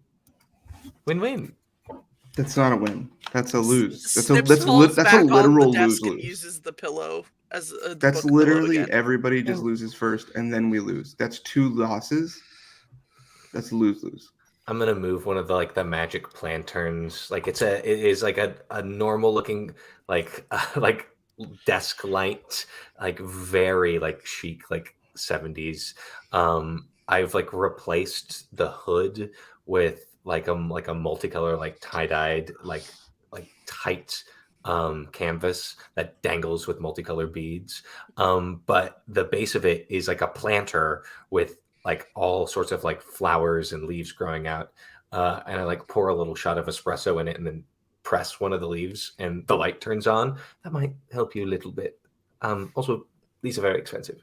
win-win. That's not a win. That's a lose. Snips falls That's back a literal on the desk and lose. uses the pillow as a That's book pillow literally again. everybody just Oh. loses first, and then we lose. That's 2 losses. That's lose. I'm gonna move one of the like the magic planterns. Like it is like a normal looking like like desk light, like very like chic, like 70s. I've like replaced the hood with like a multicolor, like tie-dyed, like tight canvas that dangles with multicolored beads. But the base of it is like a planter with like all sorts of like flowers and leaves growing out. And I like pour a little shot of espresso in it and then press one of the leaves and the light turns on. That might help you a little bit. Also, these are very expensive.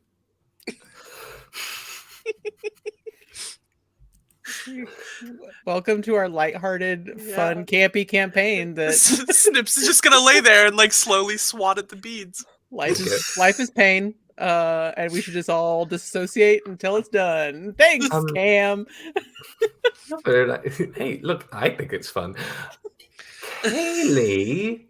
Welcome to our lighthearted, fun, campy campaign. That Snips is just gonna lay there and like slowly swat at the beads. life is pain. And we should just all disassociate until it's done. Thanks, Cam. Hey, look, I think it's fun. Kaylee,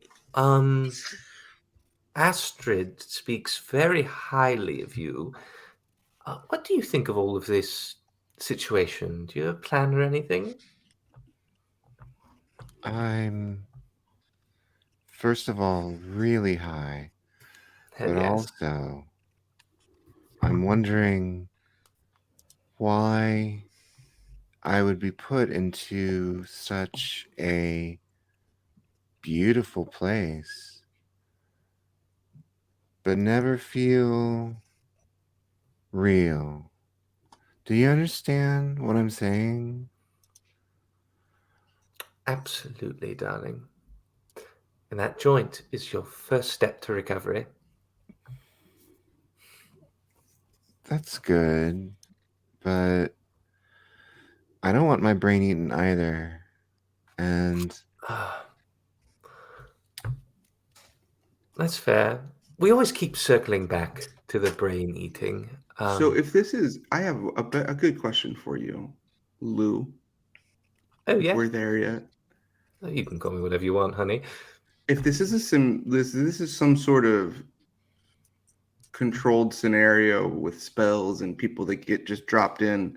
Astrid speaks very highly of you. What do you think of all of this situation? Do you have a plan or anything? I'm, first of all, really high, Hell but yes. also I'm wondering why I would be put into such a beautiful place, but never feel real. Do you understand what I'm saying? Absolutely, darling. And that joint is your first step to recovery. That's good, but I don't want my brain eaten either. And That's fair. We always keep circling back to the brain eating. So if this is, I have a good question for you, Lou. Oh If yeah, we're there yet. you can call me whatever you want, honey. If this is this is some sort of controlled scenario with spells and people that get just dropped in,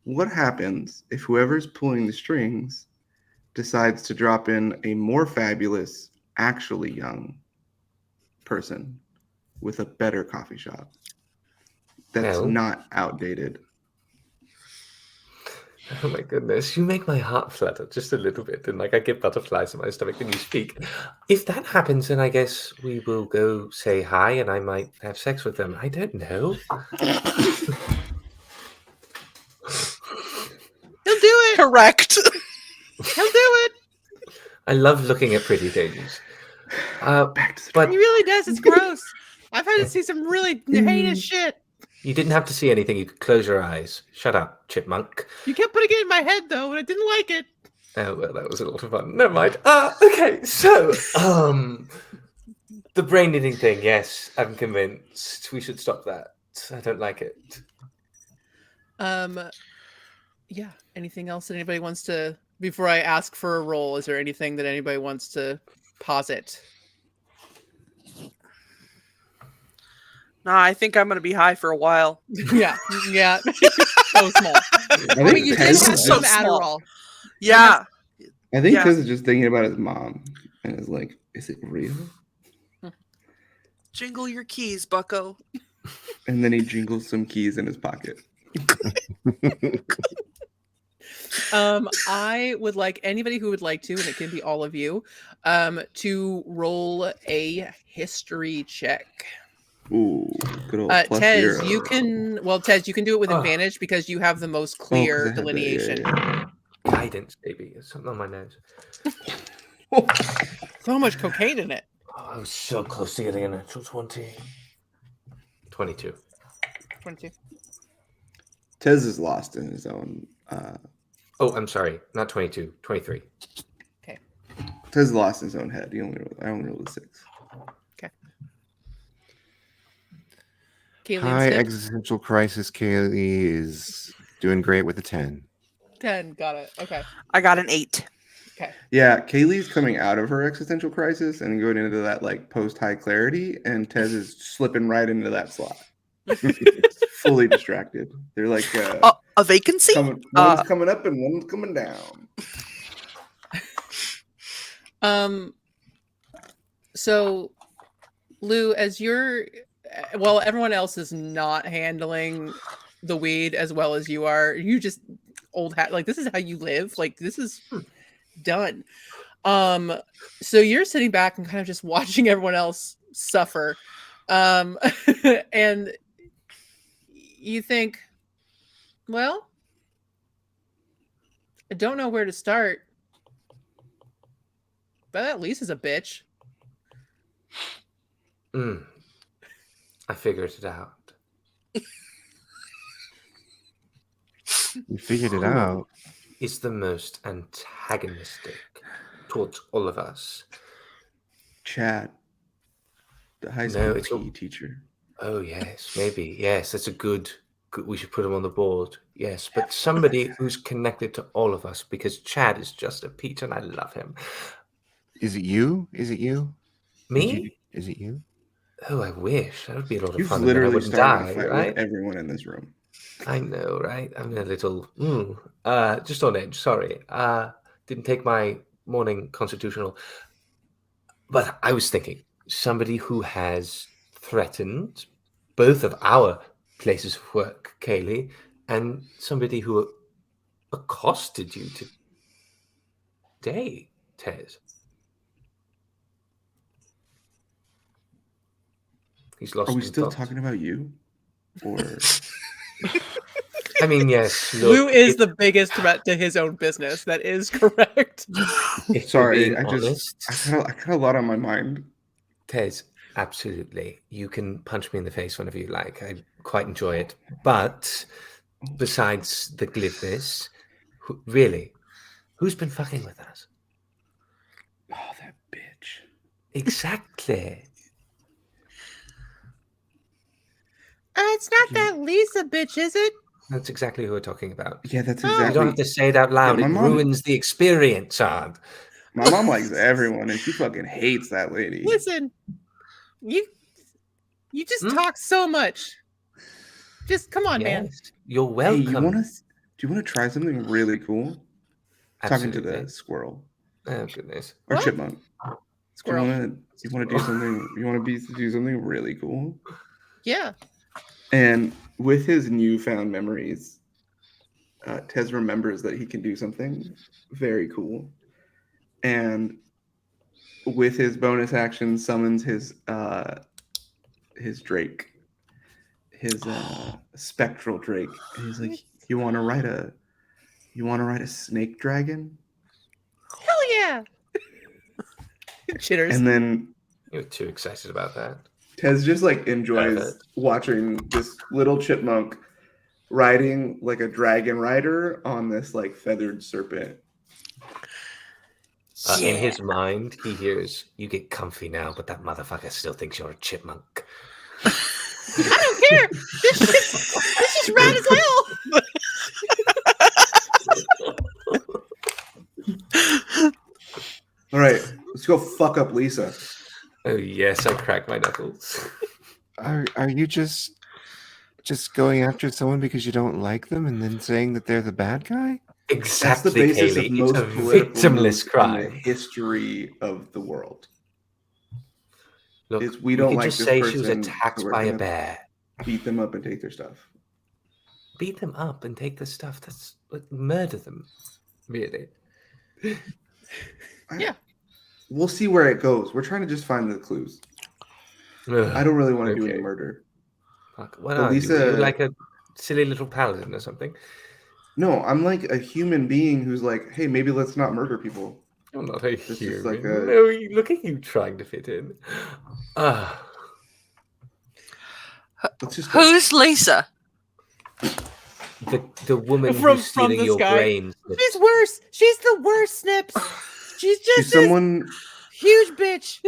what happens if whoever's pulling the strings decides to drop in a more fabulous, actually young person with a better coffee shop that's Well. not outdated. Oh my goodness, you make my heart flutter just a little bit, and like I get butterflies in my stomach when you speak. If that happens, then I guess we will go say hi, and I might have sex with them. I don't know. He'll do it. Correct. He'll do it. I love looking at pretty things. Back to the But He really does. It's gross. I've had to see some really heinous shit. you didn't have to see anything. You could close your eyes. Shut up, chipmunk. You kept putting it in my head though, and I didn't like it. Oh, well, that was a lot of fun. Never mind. Okay, so, the brain eating thing, yes, I'm convinced. We should stop that. I don't like it. Yeah. Anything else that anybody wants to, before I ask for a roll, is there anything that anybody wants to posit? No, I think I'm going to be high for a while. Yeah. So small. I mean, you did Tez have is so some small. Adderall. Yeah. I think Yeah. Tez is just thinking about his mom and is like, is it real? Jingle your keys, bucko. And then he jingles some keys in his pocket. I would like anybody who would like to, and it can be all of you, to roll a history check. Ooh, good old plus Tez, 0. you can do it with Oh. advantage because you have the most 'cause clear I had that, delineation. yeah. Guidance, baby. There's something on my nose. So much cocaine in it. Oh, I was so close to getting a natural 20. 22. 22. Tez is lost in his own. Oh, I'm sorry. Not 22. 23. Tez is lost in his own head. I only rolled a 6. Kaylee High and Snip, existential crisis. Kaylee is doing great with a 10. 10. Got it. Okay. I got an 8. Yeah, Kaylee's coming out of her existential crisis and going into that like post high clarity, and Tez is slipping right into that slot. Fully distracted. They're like A vacancy? one's coming up and one's coming down. So Lou, as you're everyone else is not handling the weed as well as you are. You just old hat, like this is how you live. Like this is done. So you're sitting back and kind of just watching everyone else suffer. And you think, well, I don't know where to start. But that Lisa's a bitch. I figured it out. You figured it out. Is the most antagonistic towards all of us. Chad, the high No, school it's a- PE teacher. Oh, yes, maybe. Yes, that's a good. We should put him on the board. Yes, but somebody who's connected to all of us, because Chad is just a peach and I love him. Is it you? Is it you? Me? Is it you? Oh, I wish. That would be a lot of You've fun. And then I literally wouldn't started a die, fight right? with everyone in this room. I know, right? I'm a little just on edge. Sorry. Didn't take my morning constitutional. But I was thinking somebody who has threatened both of our places of work, Kaylee, and somebody who accosted you today, Tez. He's lost. Are we in still thought. talking about you? Or I mean, yes. Lou Look, is the biggest threat to his own business. That is correct. if we're sorry, being I honest, got a lot on my mind. Tez, absolutely. You can punch me in the face whenever you like. I quite enjoy it. But besides the glibness, really, who's been fucking with us? Oh, that bitch. Exactly. It's not that Lisa bitch, is it? That's exactly who we're talking about. Yeah, that's You exactly. don't have to say it out loud. Yeah, It my mom- ruins the experience, Ard. My mom likes everyone, and she fucking hates that lady. Listen, you just talk so much. Just come on, man. Yes, you're Hey, welcome. do you want to try something really cool? Talking to Absolutely. the squirrel Oh goodness. or What? chipmunk. Squirrel. You want to do something? You want to do something really cool? Yeah. And with his newfound memories, Tez remembers that he can do something very cool, and with his bonus action, summons his Drake, his spectral Drake, and he's like, "You want to ride a snake dragon?" Hell yeah. Chitters. And then You're too excited about that. Tez just like enjoys Perfect. watching this little chipmunk riding like a dragon rider on this like feathered serpent. In his mind, he hears, "You get comfy now, but that motherfucker still thinks you're a chipmunk." I don't care. This is rad as hell. All right, let's go fuck up Lisa. Oh yes, I crack my knuckles. Are you just going after someone because you don't like them and then saying that they're the bad guy? That's Exactly, the basis Kaylee. of most It's a political moves victimless in the crime. history of the world. Look, Is we don't could like just this say person, she was attacked so we're by a gonna bear. beat them up and take their stuff. Beat them up and take the stuff. That's like murder them. Really? Yeah. We'll see where it goes. We're trying to just find the clues. I don't really want to do any murder. Fuck, what But are you? Lisa- You're like a silly little paladin or something. No, I'm like a human being who's like, hey, maybe let's not murder people. You're not a This is human. like a- No, look at you trying to fit in. Ah, Let's just go. Who's Lisa? the woman From who's stealing the your sky. brains. She's worse. She's the worst, Snips. She's just She's someone. huge bitch.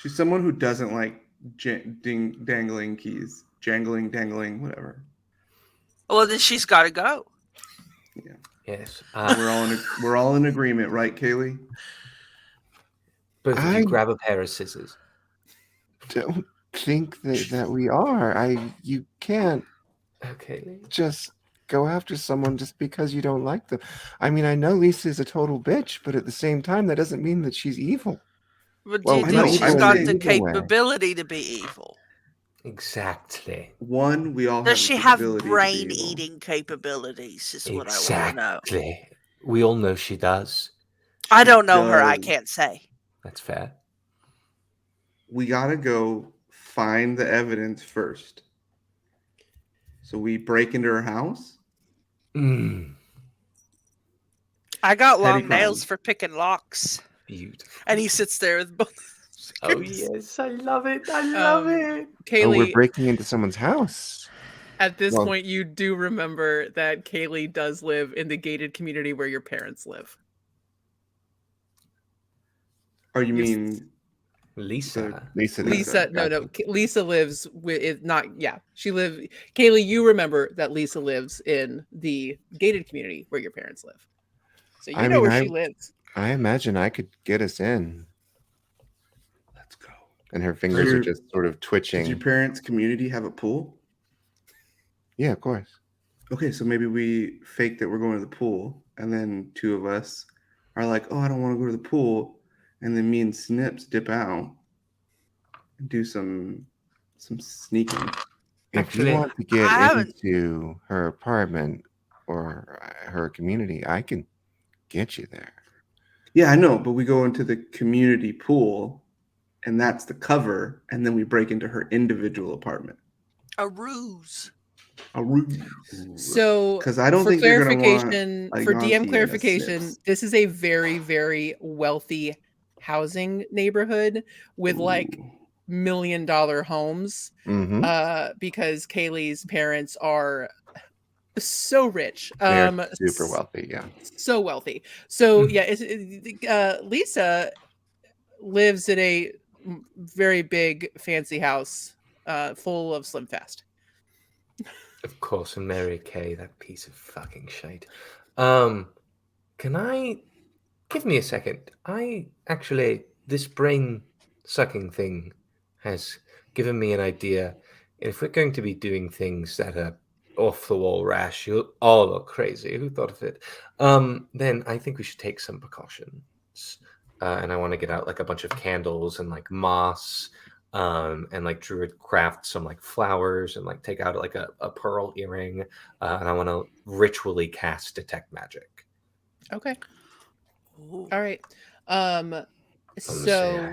She's someone who doesn't like dangling keys, dangling, whatever. Well, then she's got to go. Yes. We're all in agreement, right, Kaylee? Both of I- you grab a pair of scissors. Don't think that we are. You can't Okay. just go after someone just because you don't like them. I mean, I know Lisa is a total bitch, but at the same time, that doesn't mean that she's evil. But Well, do I you know, think she's I'm got saying the either way. capability to be evil? Exactly. One, we all Does have she the have capability to be brain evil. eating capabilities? Is what I want to know. Exactly. We all know she does. I She don't know her. I does. can't say. That's fair. We gotta go find the evidence first. So we break into her house. Mm, I got Petty long crime. nails for picking locks. beautiful. And he sits there with both. Oh yes, I love it. I love it. Oh, we're Kaylee, breaking into someone's house. at this Well- point, you do remember that Kaylee does live in the gated community where your parents live. Or you Yes. mean Lisa. Lisa. Lisa, no, gotcha. Lisa lives with not. Yeah, she live. Kaylee, you remember that Lisa lives in the gated community where your parents live, so you I know mean, where she lives. I imagine I could get us in. let's go? And her fingers Your- are just sort of Does twitching. your parents' community have a pool? Yeah, of course. Okay, so maybe we fake that we're going to the pool, and then two of us are like, "Oh, I don't want to go to the pool," and then me and Snips dip out and do some sneaking. If Actually, you want to get I haven't- into her apartment or her community, I can get you there. Yeah, I know, but we go into the community pool, and that's the cover, and then we break into her individual apartment. A ruse. A ruse. So, 'Cause I don't for think you're gonna want clarification, a for Yankee DM and a clarification, Snips. this is a very, very wealthy housing neighborhood with like Ooh. $1 million homes. Mm-hmm. Because Kaylee's parents are so rich, They're super wealthy. Yeah. so wealthy. So yeah, Lisa lives in a very big, fancy house, full of Slim Fast. of course, and Mary Kay, that piece of fucking shite. Can I give me a second? This brain sucking thing has given me an idea. If we're going to be doing things that are off the wall rash. You'll all look crazy. Who thought of it? Then I think we should take some precautions. And I want to get out like a bunch of candles and like moss, and like druid craft some like flowers and like take out like a pearl earring. And I want to ritually cast detect magic. Okay. Ooh. All right. So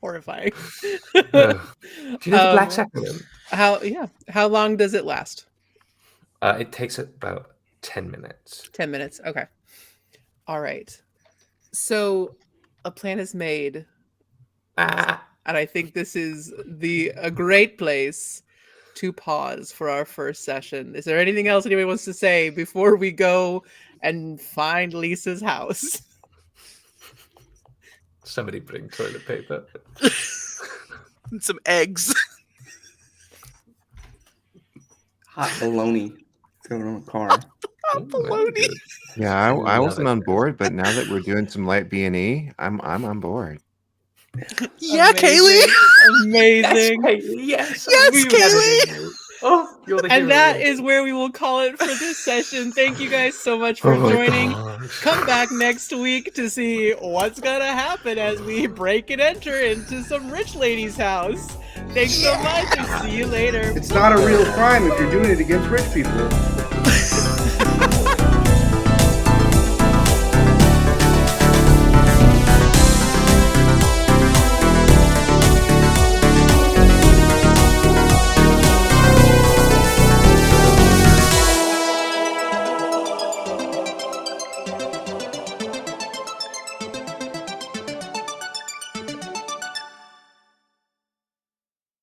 horrifying. Do you know the Black Sacrament? How long does it last? It takes about 10 minutes. 10 minutes. Okay. All right. So a plan is made, and I think this is a great place to pause for our first session. Is there anything else anybody wants to say before we go and find Lisa's house? Somebody bring toilet paper. And some eggs. Hot bologna going on the car. Ooh, that'd be Bologna. good. Yeah, I Love wasn't it. on board, but now that we're doing some light B&E, I'm on board. Yeah, Kaylee. Amazing. Yes, Yes, we had it in Kaylee. you. Oh, you're the And hero. that is where we will call it for this session. Thank you guys so much for Oh my joining. gosh. Come back next week to see what's gonna happen as we break and enter into some rich lady's house. Thanks so much and see you later. It's not a real crime if you're doing it against rich people.